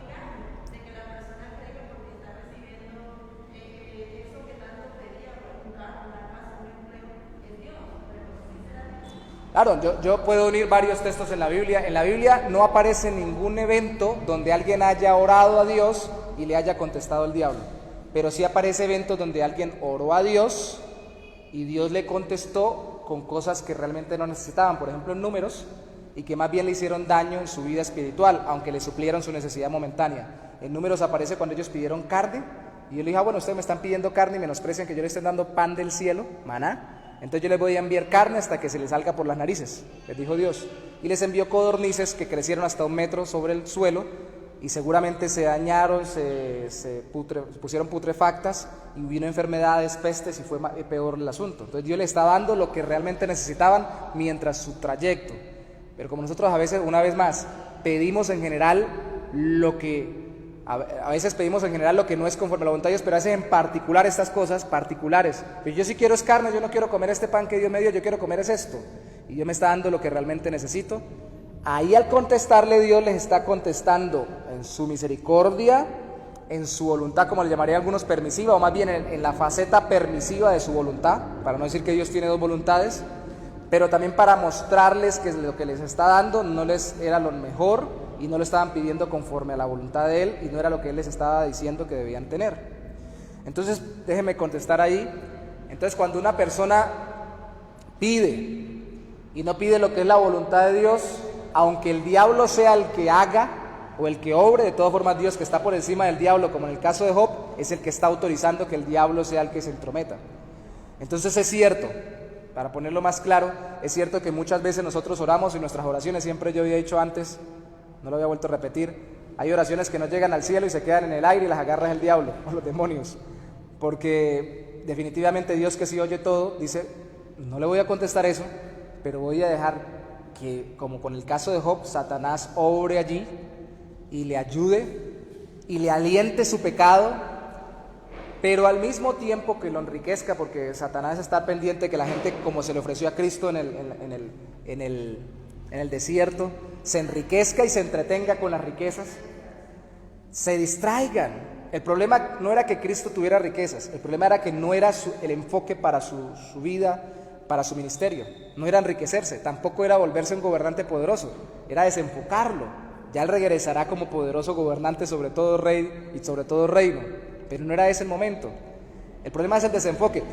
Claro, yo puedo unir varios textos en la Biblia. En la Biblia no aparece ningún evento donde alguien haya orado a Dios y le haya contestado el diablo. Pero sí aparece eventos donde alguien oró a Dios y Dios le contestó con cosas que realmente no necesitaban. Por ejemplo, en Números, y que más bien le hicieron daño en su vida espiritual, aunque le suplieron su necesidad momentánea. En Números aparece cuando ellos pidieron carne, y yo le dije, bueno, ustedes me están pidiendo carne y menosprecian que yo les esté dando pan del cielo, maná, entonces yo les voy a enviar carne hasta que se les salga por las narices, les dijo Dios. Y les envió codornices que crecieron hasta 1 metro sobre el suelo, y seguramente se dañaron, se pusieron putrefactas, y vino enfermedades, pestes, y fue peor el asunto. Entonces Dios les está dando lo que realmente necesitaban mientras su trayecto. Pero como nosotros a veces, una vez más, pedimos en general lo que, a veces pedimos en general lo que no es conforme a la voluntad de Dios, pero a veces en particular estas cosas particulares. Pero yo sí quiero es carne, yo no quiero comer este pan que Dios me dio, yo quiero comer es esto. Y Dios me está dando lo que realmente necesito. Ahí al contestarle, Dios les está contestando en su misericordia, en su voluntad, como le llamarían algunos, permisiva, o más bien en la faceta permisiva de su voluntad, para no decir que Dios tiene dos voluntades, pero también para mostrarles que lo que les está dando no les era lo mejor y no lo estaban pidiendo conforme a la voluntad de Él y no era lo que Él les estaba diciendo que debían tener. Entonces, déjenme contestar ahí. Entonces, cuando una persona pide y no pide lo que es la voluntad de Dios, aunque el diablo sea el que haga o el que obre, de todas formas Dios, que está por encima del diablo, como en el caso de Job, es el que está autorizando que el diablo sea el que se entrometa. Entonces es cierto, para ponerlo más claro, es cierto que muchas veces nosotros oramos y nuestras oraciones, siempre yo había dicho antes, no lo había vuelto a repetir, hay oraciones que no llegan al cielo y se quedan en el aire y las agarra el diablo o los demonios, porque definitivamente Dios, que sí oye todo, dice, no le voy a contestar eso, pero voy a dejar que, como con el caso de Job, Satanás obre allí y le ayude y le aliente su pecado, pero al mismo tiempo que lo enriquezca, porque Satanás está pendiente que la gente, como se le ofreció a Cristo en el desierto, se enriquezca y se entretenga con las riquezas, se distraigan. El problema no era que Cristo tuviera riquezas, el problema era que no era el enfoque para su vida, para su ministerio, no era enriquecerse, tampoco era volverse un gobernante poderoso, era desenfocarlo. Ya Él regresará como poderoso gobernante sobre todo rey y sobre todo reino, pero no era ese el momento. El problema es el desenfoque.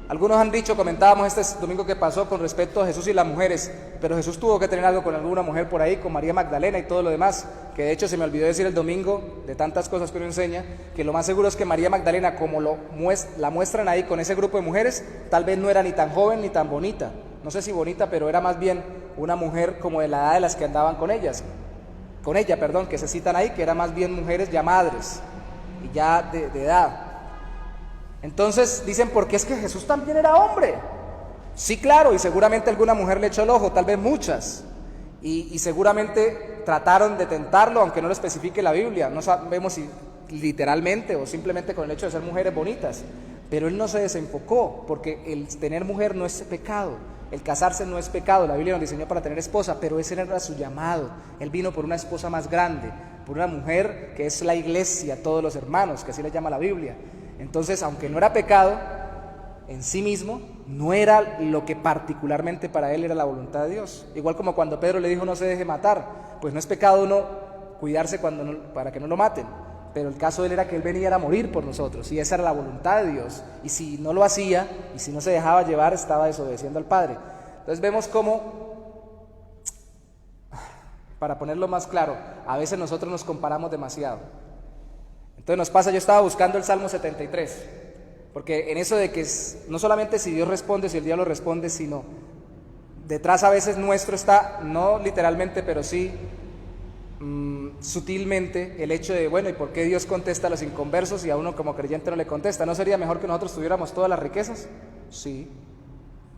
Algunos han dicho, comentábamos este domingo que pasó con respecto a Jesús y las mujeres, pero Jesús tuvo que tener algo con alguna mujer por ahí, con María Magdalena y todo lo demás, que de hecho se me olvidó decir el domingo, de tantas cosas que uno enseña, que lo más seguro es que María Magdalena, como la muestran ahí con ese grupo de mujeres, tal vez no era ni tan joven ni tan bonita, no sé si bonita, pero era más bien una mujer como de la edad de las que andaban con ella, que se citan ahí, que eran más bien mujeres ya madres y ya de edad. Entonces dicen, ¿por qué es que Jesús también era hombre? Sí, claro, y seguramente alguna mujer le echó el ojo, tal vez muchas, y seguramente trataron de tentarlo, aunque no lo especifique la Biblia. No sabemos si literalmente o simplemente con el hecho de ser mujeres bonitas, pero él no se desenfocó, porque el tener mujer no es pecado, el casarse no es pecado, la Biblia nos diseñó para tener esposa, pero ese era su llamado. Él vino por una esposa más grande, por una mujer que es la iglesia, todos los hermanos, que así le llama la Biblia. Entonces, aunque no era pecado en sí mismo, no era lo que particularmente para él era la voluntad de Dios. Igual como cuando Pedro le dijo no se deje matar, pues no es pecado uno cuidarse para que no lo maten, pero el caso de él era que él venía a morir por nosotros, y esa era la voluntad de Dios, y si no lo hacía, y si no se dejaba llevar, estaba desobedeciendo al Padre. Entonces vemos cómo, para ponerlo más claro, a veces nosotros nos comparamos demasiado. Entonces nos pasa, yo estaba buscando el Salmo 73, porque en eso de que no solamente si Dios responde, si el diablo responde, sino detrás a veces nuestro está, no literalmente, pero sí sutilmente, el hecho de, bueno, ¿y por qué Dios contesta a los inconversos y a uno como creyente no le contesta? ¿No sería mejor que nosotros tuviéramos todas las riquezas? Sí,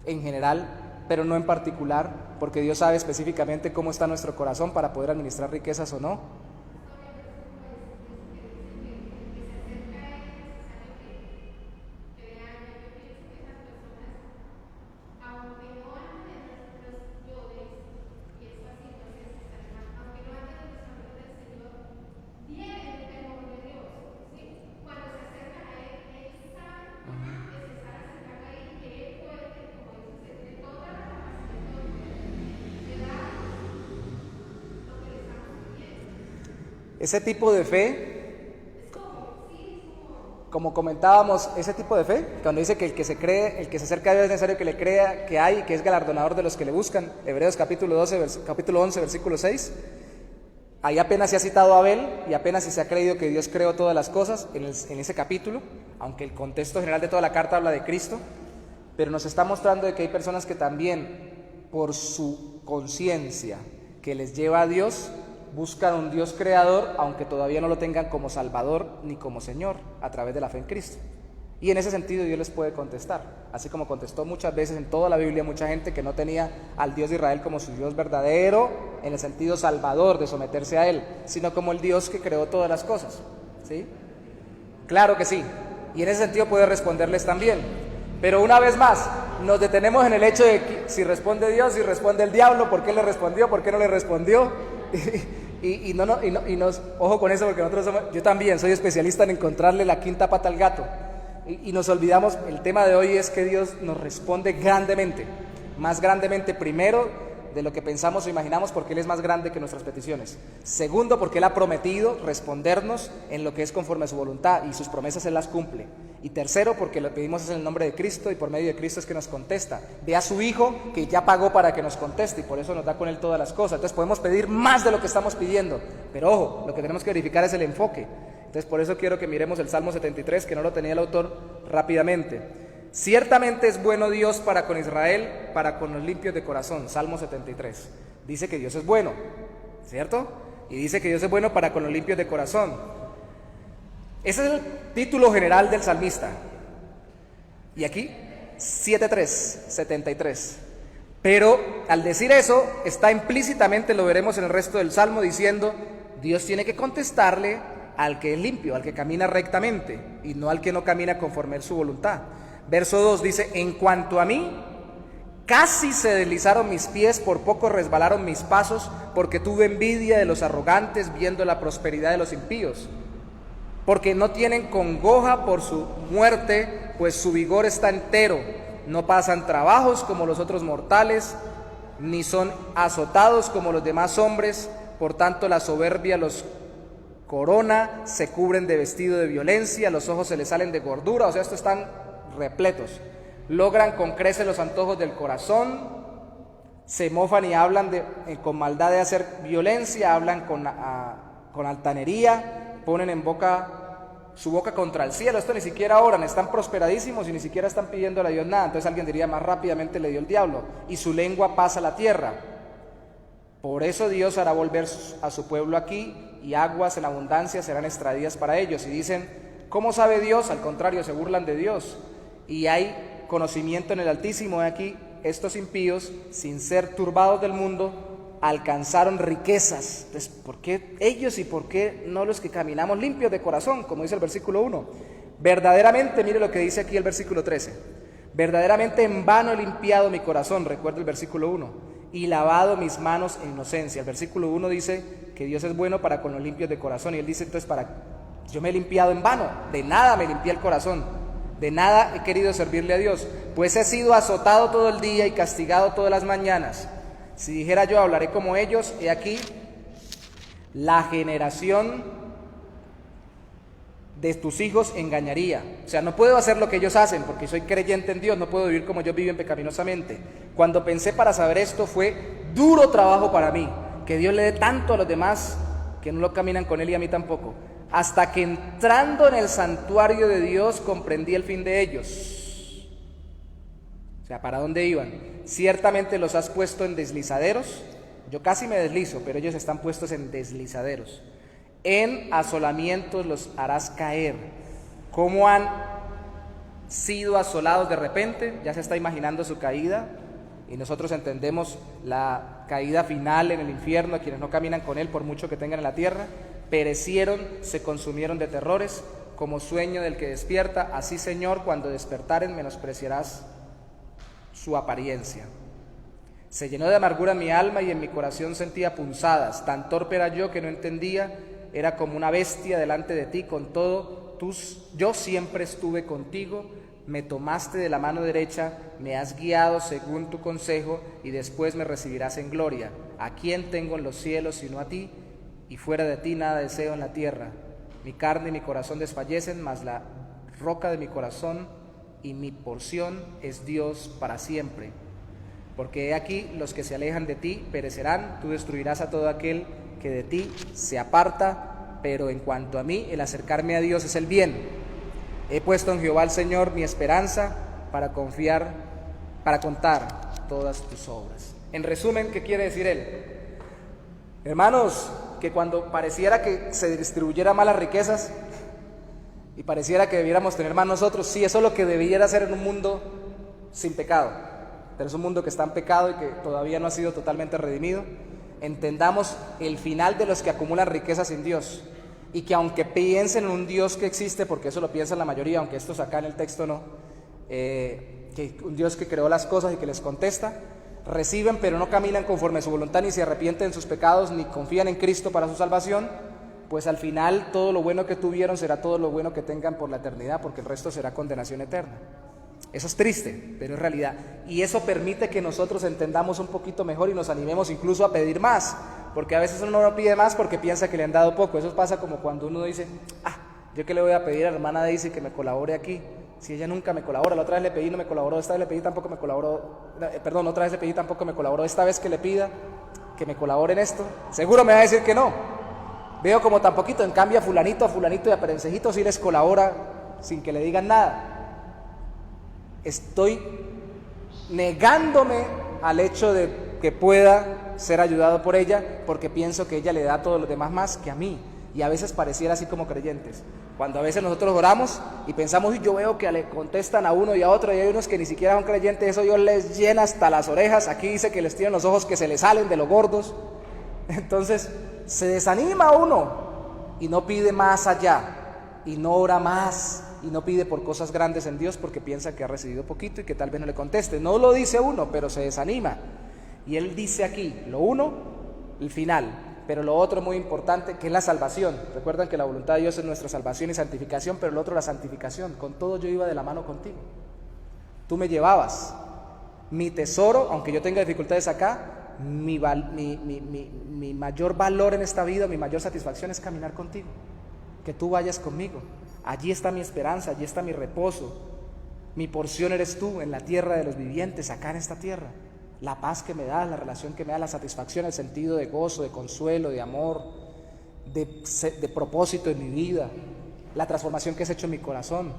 en general, pero no en particular, porque Dios sabe específicamente cómo está nuestro corazón para poder administrar riquezas o no. Ese tipo de fe, como comentábamos, ese tipo de fe, cuando dice que el que se acerca a Dios es necesario que le crea que hay, que es galardonador de los que le buscan, Hebreos capítulo 11, versículo 6, ahí apenas se ha citado a Abel y apenas se ha creído que Dios creó todas las cosas en ese capítulo, aunque el contexto general de toda la carta habla de Cristo, pero nos está mostrando de que hay personas que también, por su conciencia que les lleva a Dios, buscan un Dios creador, aunque todavía no lo tengan como Salvador ni como Señor, a través de la fe en Cristo. Y en ese sentido Dios les puede contestar, así como contestó muchas veces en toda la Biblia mucha gente que no tenía al Dios de Israel como su Dios verdadero, en el sentido salvador de someterse a Él, sino como el Dios que creó todas las cosas, ¿sí? Claro que sí, y en ese sentido puede responderles también, pero una vez más, nos detenemos en el hecho de que si responde Dios, si responde el diablo, ¿por qué le respondió? ¿Por qué no le respondió? Y nos, ojo con eso, porque yo también soy especialista en encontrarle la quinta pata al gato, y nos olvidamos. El tema de hoy es que Dios nos responde grandemente, más grandemente, primero de lo que pensamos o imaginamos, porque Él es más grande que nuestras peticiones. Segundo, porque Él ha prometido respondernos en lo que es conforme a su voluntad, y sus promesas Él las cumple. Y tercero, porque lo pedimos es en el nombre de Cristo, y por medio de Cristo es que nos contesta. Ve a su Hijo, que ya pagó para que nos conteste, y por eso nos da con Él todas las cosas. Entonces podemos pedir más de lo que estamos pidiendo, pero ojo, lo que tenemos que verificar es el enfoque. Entonces por eso quiero que miremos el Salmo 73, que no lo tenía el autor, rápidamente. Ciertamente es bueno Dios para con Israel, para con los limpios de corazón. Salmo 73. Dice que Dios es bueno, ¿cierto? Y dice que Dios es bueno para con los limpios de corazón. Ese es el título general del salmista. Y aquí, 7.3, 73. Pero al decir eso, está implícitamente, lo veremos en el resto del Salmo, diciendo, Dios tiene que contestarle al que es limpio, al que camina rectamente, y no al que no camina conforme a su voluntad. Verso 2 dice, en cuanto a mí, casi se deslizaron mis pies, por poco resbalaron mis pasos, porque tuve envidia de los arrogantes, viendo la prosperidad de los impíos. Porque no tienen congoja por su muerte, pues su vigor está entero. No pasan trabajos como los otros mortales, ni son azotados como los demás hombres. Por tanto, la soberbia los corona, se cubren de vestido de violencia, los ojos se les salen de gordura, o sea, estos están repletos. Logran con creces los antojos del corazón, se mofan y hablan con maldad de hacer violencia, hablan con altanería, ponen su boca contra el cielo. Esto ni siquiera oran, están prosperadísimos y ni siquiera están pidiendo a Dios nada. Entonces alguien diría, más rápidamente le dio el diablo, y su lengua pasa la tierra. Por eso Dios hará volver a su pueblo aquí, y aguas en abundancia serán extraídas para ellos. Y dicen, ¿cómo sabe Dios? Al contrario, se burlan de Dios. Y hay conocimiento en el Altísimo. Aquí estos impíos, sin ser turbados del mundo, alcanzaron riquezas. Entonces, ¿por qué ellos y por qué no los que caminamos limpios de corazón? Como dice el versículo 1. Verdaderamente, mire lo que dice aquí el versículo 13. Verdaderamente en vano he limpiado mi corazón, recuerda el versículo 1, y lavado mis manos en inocencia. El versículo 1 dice que Dios es bueno para con los limpios de corazón, y él dice entonces, yo me he limpiado en vano, de nada me limpié el corazón, de nada he querido servirle a Dios, pues he sido azotado todo el día y castigado todas las mañanas. Si dijera yo, hablaré como ellos, he aquí la generación de tus hijos engañaría. O sea, no puedo hacer lo que ellos hacen porque soy creyente en Dios, no puedo vivir como ellos viven pecaminosamente. Cuando pensé para saber esto, fue duro trabajo para mí, que Dios le dé tanto a los demás que no lo caminan con él y a mí tampoco, hasta que entrando en el santuario de Dios comprendí el fin de ellos. O sea, ¿para dónde iban? Ciertamente los has puesto en deslizaderos, yo casi me deslizo, pero ellos están puestos en deslizaderos. En asolamientos los harás caer. ¿Cómo han sido asolados de repente? Ya se está imaginando su caída, y nosotros entendemos la caída final en el infierno a quienes no caminan con él por mucho que tengan en la tierra. Perecieron, se consumieron de terrores, como sueño del que despierta. Así, Señor, cuando despertaren menospreciarás su apariencia. Se llenó de amargura mi alma y en mi corazón sentía punzadas. Tan torpe era yo que no entendía, era como una bestia delante de ti. Con todo, yo siempre estuve contigo, me tomaste de la mano derecha, me has guiado según tu consejo, y después me recibirás en gloria. ¿A quién tengo en los cielos sino a ti? Y fuera de ti nada deseo en la tierra. Mi carne y mi corazón desfallecen, mas la roca de mi corazón y mi porción es Dios para siempre. Porque he aquí los que se alejan de ti perecerán, tú destruirás a todo aquel que de ti se aparta, pero en cuanto a mí, el acercarme a Dios es el bien. He puesto en Jehová el Señor mi esperanza para contar todas tus obras. En resumen, ¿qué quiere decir él? Hermanos, que cuando pareciera que se distribuyera más las riquezas y pareciera que debiéramos tener más nosotros, sí, eso es lo que debiera ser en un mundo sin pecado, pero es un mundo que está en pecado y que todavía no ha sido totalmente redimido. Entendamos el final de los que acumulan riquezas sin Dios, y que aunque piensen en un Dios que existe, porque eso lo piensan la mayoría, aunque estos acá en el texto no, que un Dios que creó las cosas y que les contesta, reciben pero no caminan conforme a su voluntad, ni se arrepienten de sus pecados, ni confían en Cristo para su salvación, pues al final todo lo bueno que tuvieron será todo lo bueno que tengan por la eternidad, porque el resto será condenación eterna. Eso es triste, pero es realidad, y eso permite que nosotros entendamos un poquito mejor y nos animemos incluso a pedir más, porque a veces uno no pide más porque piensa que le han dado poco. Eso pasa como cuando uno dice, yo que le voy a pedir a la hermana Daisy que me colabore aquí, si ella nunca me colabora. La otra vez le pedí, no me colaboró, esta vez le pedí, tampoco me colaboró, otra vez le pedí, tampoco me colaboró, esta vez que le pida que me colabore en esto, seguro me va a decir que no. Veo como tan poquito, en cambio a fulanito y a perencejito sí les colabora sin que le digan nada. Estoy negándome al hecho de que pueda ser ayudado por ella, porque pienso que ella le da a todos los demás más que a mí, y a veces pareciera así como creyentes, cuando a veces nosotros oramos y pensamos, y yo veo que le contestan a uno y a otro, y hay unos que ni siquiera son creyentes, eso Dios les llena hasta las orejas. Aquí dice que les tienen los ojos que se les salen de los gordos. Entonces se desanima uno y no pide más allá, y no ora más, y no pide por cosas grandes en Dios porque piensa que ha recibido poquito y que tal vez no le conteste. No lo dice uno, pero se desanima. Y él dice aquí, lo uno, el final, pero lo otro muy importante, que es la salvación. Recuerdan que la voluntad de Dios es nuestra salvación y santificación, pero lo otro la santificación. Con todo yo iba de la mano contigo. Tú me llevabas. Mi tesoro, aunque yo tenga dificultades acá, mi mayor valor en esta vida, mi mayor satisfacción es caminar contigo, que tú vayas conmigo. Allí está mi esperanza, allí está mi reposo. Mi porción eres tú en la tierra de los vivientes, acá en esta tierra. La paz que me das, la relación que me da, la satisfacción, el sentido de gozo, de consuelo, de amor, de propósito en mi vida, la transformación que has hecho en mi corazón.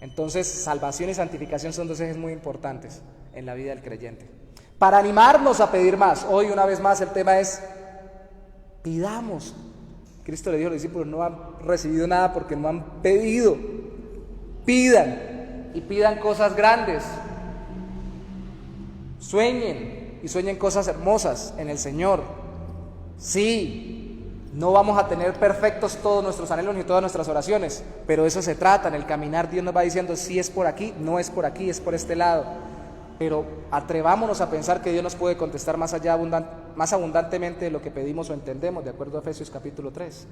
Entonces, salvación y santificación son dos ejes muy importantes en la vida del creyente. Para animarnos a pedir más, hoy una vez más el tema es, pidamos. Cristo le dijo a los discípulos, no han recibido nada porque no han pedido. Pidan, y pidan cosas grandes. Sueñen, y sueñen cosas hermosas en el Señor. Sí, no vamos a tener perfectos todos nuestros anhelos ni todas nuestras oraciones, pero de eso se trata. En el caminar Dios nos va diciendo, sí es por aquí, no es por aquí, es por este lado. Pero atrevámonos a pensar que Dios nos puede contestar más abundantemente de lo que pedimos o entendemos, de acuerdo a Efesios capítulo 3.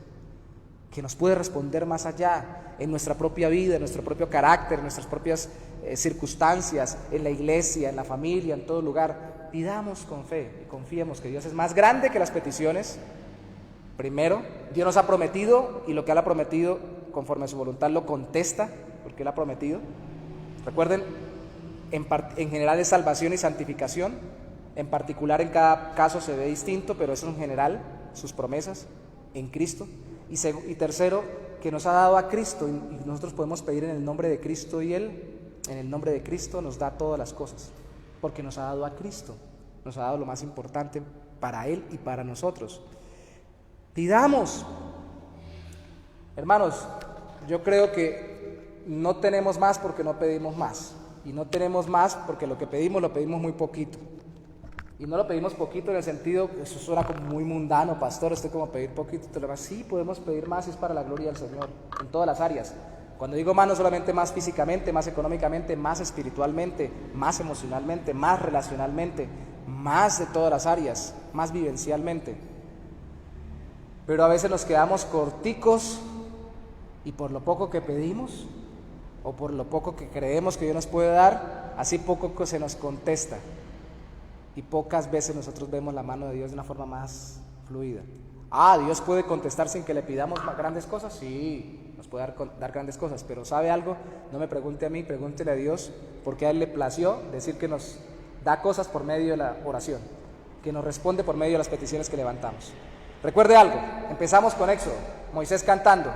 Que nos puede responder más allá en nuestra propia vida, en nuestro propio carácter, en nuestras propias circunstancias, en la iglesia, en la familia, en todo lugar. Pidamos con fe y confiemos que Dios es más grande que las peticiones. Primero, Dios nos ha prometido y lo que Él ha prometido conforme a su voluntad lo contesta, porque Él ha prometido. Recuerden, en general es salvación y santificación, en particular en cada caso se ve distinto, pero eso en general, sus promesas en Cristo. Y tercero, que nos ha dado a Cristo y nosotros podemos pedir en el nombre de Cristo y Él, en el nombre de Cristo nos da todas las cosas, porque nos ha dado a Cristo, nos ha dado lo más importante para Él y para nosotros. Pidamos. Hermanos, yo creo que no tenemos más porque no pedimos más, y no tenemos más porque lo que pedimos lo pedimos muy poquito. Y no lo pedimos poquito en el sentido, eso suena como muy mundano, pastor, esto es como pedir poquito. Sí, podemos pedir más y es para la gloria del Señor, en todas las áreas. Cuando digo más, no solamente más físicamente, más económicamente, más espiritualmente, más emocionalmente, más relacionalmente, más de todas las áreas, más vivencialmente. Pero a veces nos quedamos corticos y por lo poco que pedimos, o por lo poco que creemos que Dios nos puede dar, así poco que se nos contesta. Y pocas veces nosotros vemos la mano de Dios de una forma más fluida. ¿Dios puede contestar sin que le pidamos grandes cosas? Sí, nos puede dar grandes cosas, pero ¿sabe algo? No me pregunte a mí, pregúntele a Dios, porque a Él le plació decir que nos da cosas por medio de la oración, que nos responde por medio de las peticiones que levantamos. Recuerde algo, empezamos con Éxodo, Moisés cantando.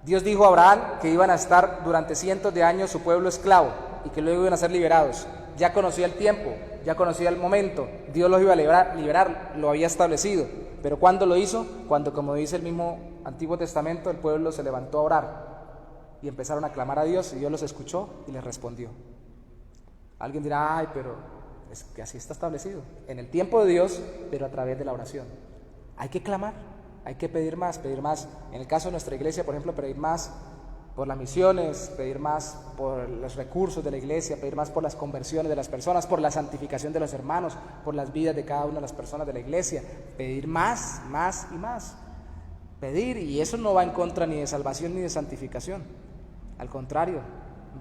Dios dijo a Abraham que iban a estar durante cientos de años su pueblo esclavo y que luego iban a ser liberados. Ya conocía el tiempo, ya conocía el momento, Dios los iba a liberar, lo había establecido. Pero ¿cuándo lo hizo? Cuando, como dice el mismo Antiguo Testamento, el pueblo se levantó a orar y empezaron a clamar a Dios y Dios los escuchó y les respondió. Alguien dirá, pero es que así está establecido, en el tiempo de Dios, pero a través de la oración. Hay que clamar, hay que pedir más. En el caso de nuestra iglesia, por ejemplo, pedir más por las misiones, pedir más por los recursos de la iglesia, pedir más por las conversiones de las personas, por la santificación de los hermanos, por las vidas de cada una de las personas de la iglesia, pedir más y más. Pedir, y eso no va en contra ni de salvación ni de santificación, al contrario,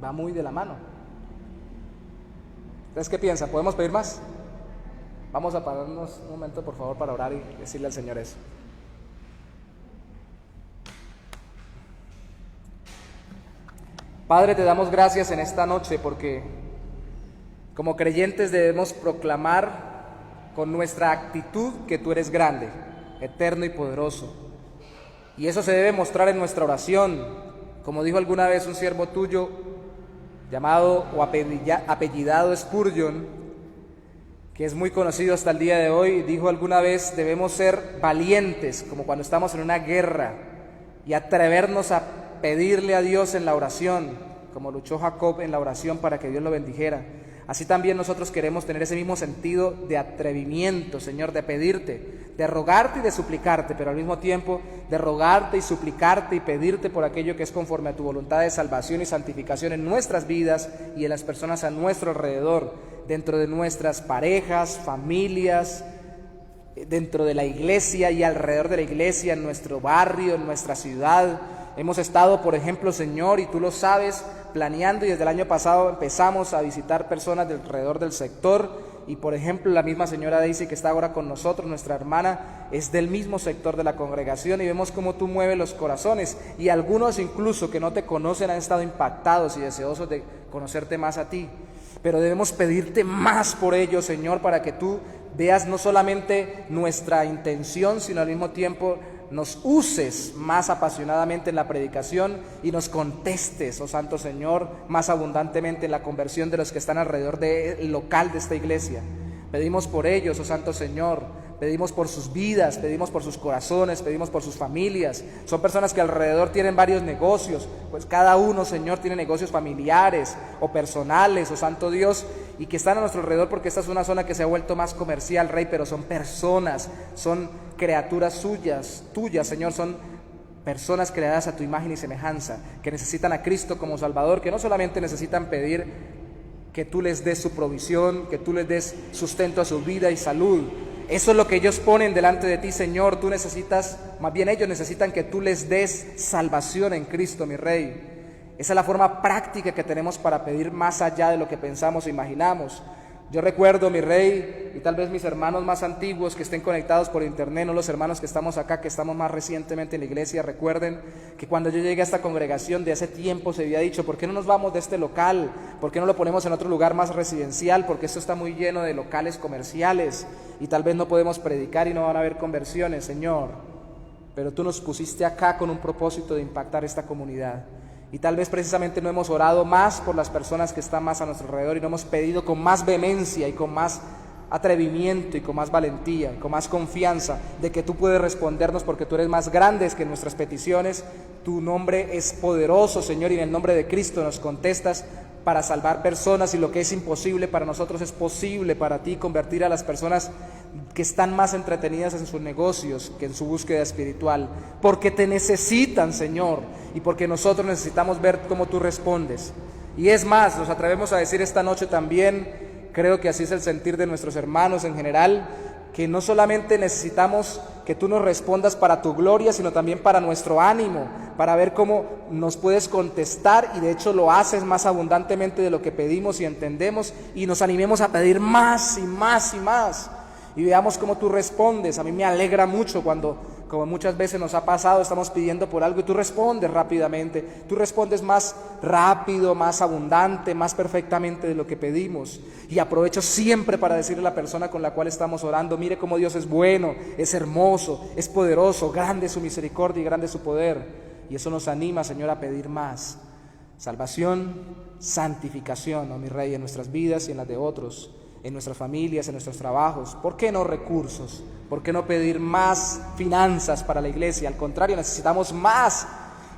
va muy de la mano. ¿Ustedes qué piensan? ¿Podemos pedir más? Vamos a pararnos un momento, por favor, para orar y decirle al Señor eso. Padre, te damos gracias en esta noche porque como creyentes debemos proclamar con nuestra actitud que tú eres grande, eterno y poderoso. Y eso se debe mostrar en nuestra oración. Como dijo alguna vez un siervo tuyo llamado o apellidado Spurgeon, que es muy conocido hasta el día de hoy, dijo alguna vez: debemos ser valientes como cuando estamos en una guerra y atrevernos a pedirle a Dios en la oración, como luchó Jacob en la oración para que Dios lo bendijera. Así también nosotros queremos tener ese mismo sentido de atrevimiento, Señor, de pedirte, de rogarte y de suplicarte, pero al mismo tiempo de rogarte y suplicarte y pedirte por aquello que es conforme a tu voluntad de salvación y santificación en nuestras vidas y en las personas a nuestro alrededor, dentro de nuestras parejas, familias, dentro de la iglesia y alrededor de la iglesia, en nuestro barrio, en nuestra ciudad. Hemos estado, por ejemplo, Señor, y tú lo sabes, planeando, y desde el año pasado empezamos a visitar personas de alrededor del sector, y por ejemplo la misma señora Daisy que está ahora con nosotros, nuestra hermana, es del mismo sector de la congregación, y vemos cómo tú mueves los corazones, y algunos incluso que no te conocen han estado impactados y deseosos de conocerte más a ti. Pero debemos pedirte más por ellos, Señor, para que tú veas no solamente nuestra intención, sino al mismo tiempo nos uses más apasionadamente en la predicación y nos contestes, oh Santo Señor, más abundantemente en la conversión de los que están alrededor del local de esta iglesia. Pedimos por ellos, oh Santo Señor, pedimos por sus vidas, pedimos por sus corazones, pedimos por sus familias. Son personas que alrededor tienen varios negocios, pues cada uno, Señor, tiene negocios familiares o personales, oh Santo Dios, y que están a nuestro alrededor, porque esta es una zona que se ha vuelto más comercial, Rey, pero son personas, son criaturas tuyas, Señor, son personas creadas a tu imagen y semejanza, que necesitan a Cristo como Salvador, que no solamente necesitan pedir que tú les des su provisión, que tú les des sustento a su vida y salud. Eso es lo que ellos ponen delante de ti, Señor. Tú necesitas, más bien ellos necesitan que tú les des salvación en Cristo, mi Rey. Esa es la forma práctica que tenemos para pedir más allá de lo que pensamos o imaginamos. Yo recuerdo, mi Rey, y tal vez mis hermanos más antiguos que estén conectados por internet, no los hermanos que estamos acá, que estamos más recientemente en la iglesia, recuerden que cuando yo llegué a esta congregación de hace tiempo se había dicho, ¿por qué no nos vamos de este local? ¿Por qué no lo ponemos en otro lugar más residencial? Porque esto está muy lleno de locales comerciales y tal vez no podemos predicar y no van a haber conversiones, Señor. Pero tú nos pusiste acá con un propósito de impactar esta comunidad. Y tal vez precisamente no hemos orado más por las personas que están más a nuestro alrededor y no hemos pedido con más vehemencia y con más atrevimiento y con más valentía y con más confianza de que tú puedes respondernos porque tú eres más grande que nuestras peticiones. Tu nombre es poderoso, Señor, y en el nombre de Cristo nos contestas para salvar personas, y lo que es imposible para nosotros es posible para ti, convertir a las personas que están más entretenidas en sus negocios que en su búsqueda espiritual, porque te necesitan, Señor, y porque nosotros necesitamos ver cómo tú respondes. Y es más, nos atrevemos a decir esta noche también, creo que así es el sentir de nuestros hermanos en general, que no solamente necesitamos que tú nos respondas para tu gloria, sino también para nuestro ánimo, para ver cómo nos puedes contestar, y de hecho lo haces más abundantemente de lo que pedimos y entendemos, y nos animemos a pedir más y más y más, y veamos cómo tú respondes. A mí me alegra mucho cuando, como muchas veces nos ha pasado, estamos pidiendo por algo y tú respondes rápidamente, tú respondes más rápido, más abundante, más perfectamente de lo que pedimos. Y aprovecho siempre para decirle a la persona con la cual estamos orando, mire cómo Dios es bueno, es hermoso, es poderoso, grande es su misericordia y grande es su poder. Y eso nos anima, Señor, a pedir más salvación, santificación, oh mi Rey, en nuestras vidas y en las de otros, en nuestras familias, en nuestros trabajos. ¿Por qué no recursos? ¿Por qué no pedir más finanzas para la iglesia? Al contrario, necesitamos más.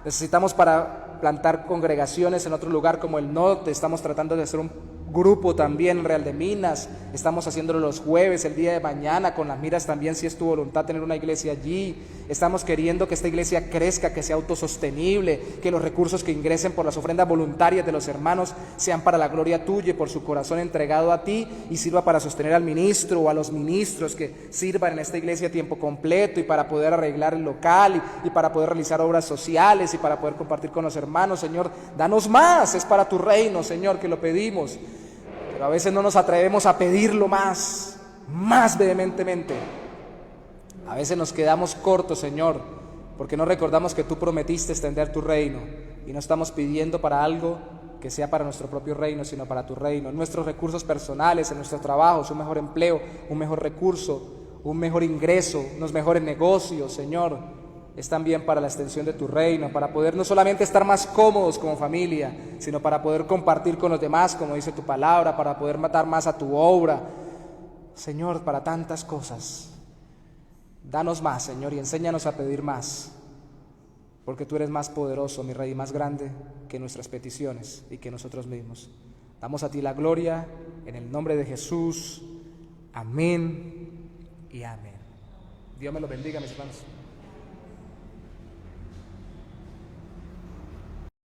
Necesitamos para plantar congregaciones en otro lugar como el norte. Estamos tratando de hacer un grupo también en Real de Minas. Estamos haciéndolo los jueves, el día de mañana, con las miras también, si es tu voluntad, tener una iglesia allí. Estamos queriendo que esta iglesia crezca, que sea autosostenible, que los recursos que ingresen por las ofrendas voluntarias de los hermanos sean para la gloria tuya y por su corazón entregado a ti, y sirva para sostener al ministro o a los ministros que sirvan en esta iglesia a tiempo completo, y para poder arreglar el local y para poder realizar obras sociales y para poder compartir con los hermanos. Señor, danos más, es para tu reino, Señor, que lo pedimos. Pero a veces no nos atrevemos a pedirlo más vehementemente. A veces nos quedamos cortos, Señor, porque no recordamos que tú prometiste extender tu reino y no estamos pidiendo para algo que sea para nuestro propio reino, sino para tu reino, en nuestros recursos personales, en nuestros trabajos, un mejor empleo, un mejor recurso, un mejor ingreso, unos mejores negocios, Señor. Es también para la extensión de tu reino, para poder no solamente estar más cómodos como familia, sino para poder compartir con los demás, como dice tu palabra, para poder matar más a tu obra. Señor, para tantas cosas. Danos más, Señor, y enséñanos a pedir más, porque tú eres más poderoso, mi Rey, y más grande que nuestras peticiones y que nosotros mismos. Damos a ti la gloria, en el nombre de Jesús. Amén y amén. Dios me los bendiga, mis hermanos.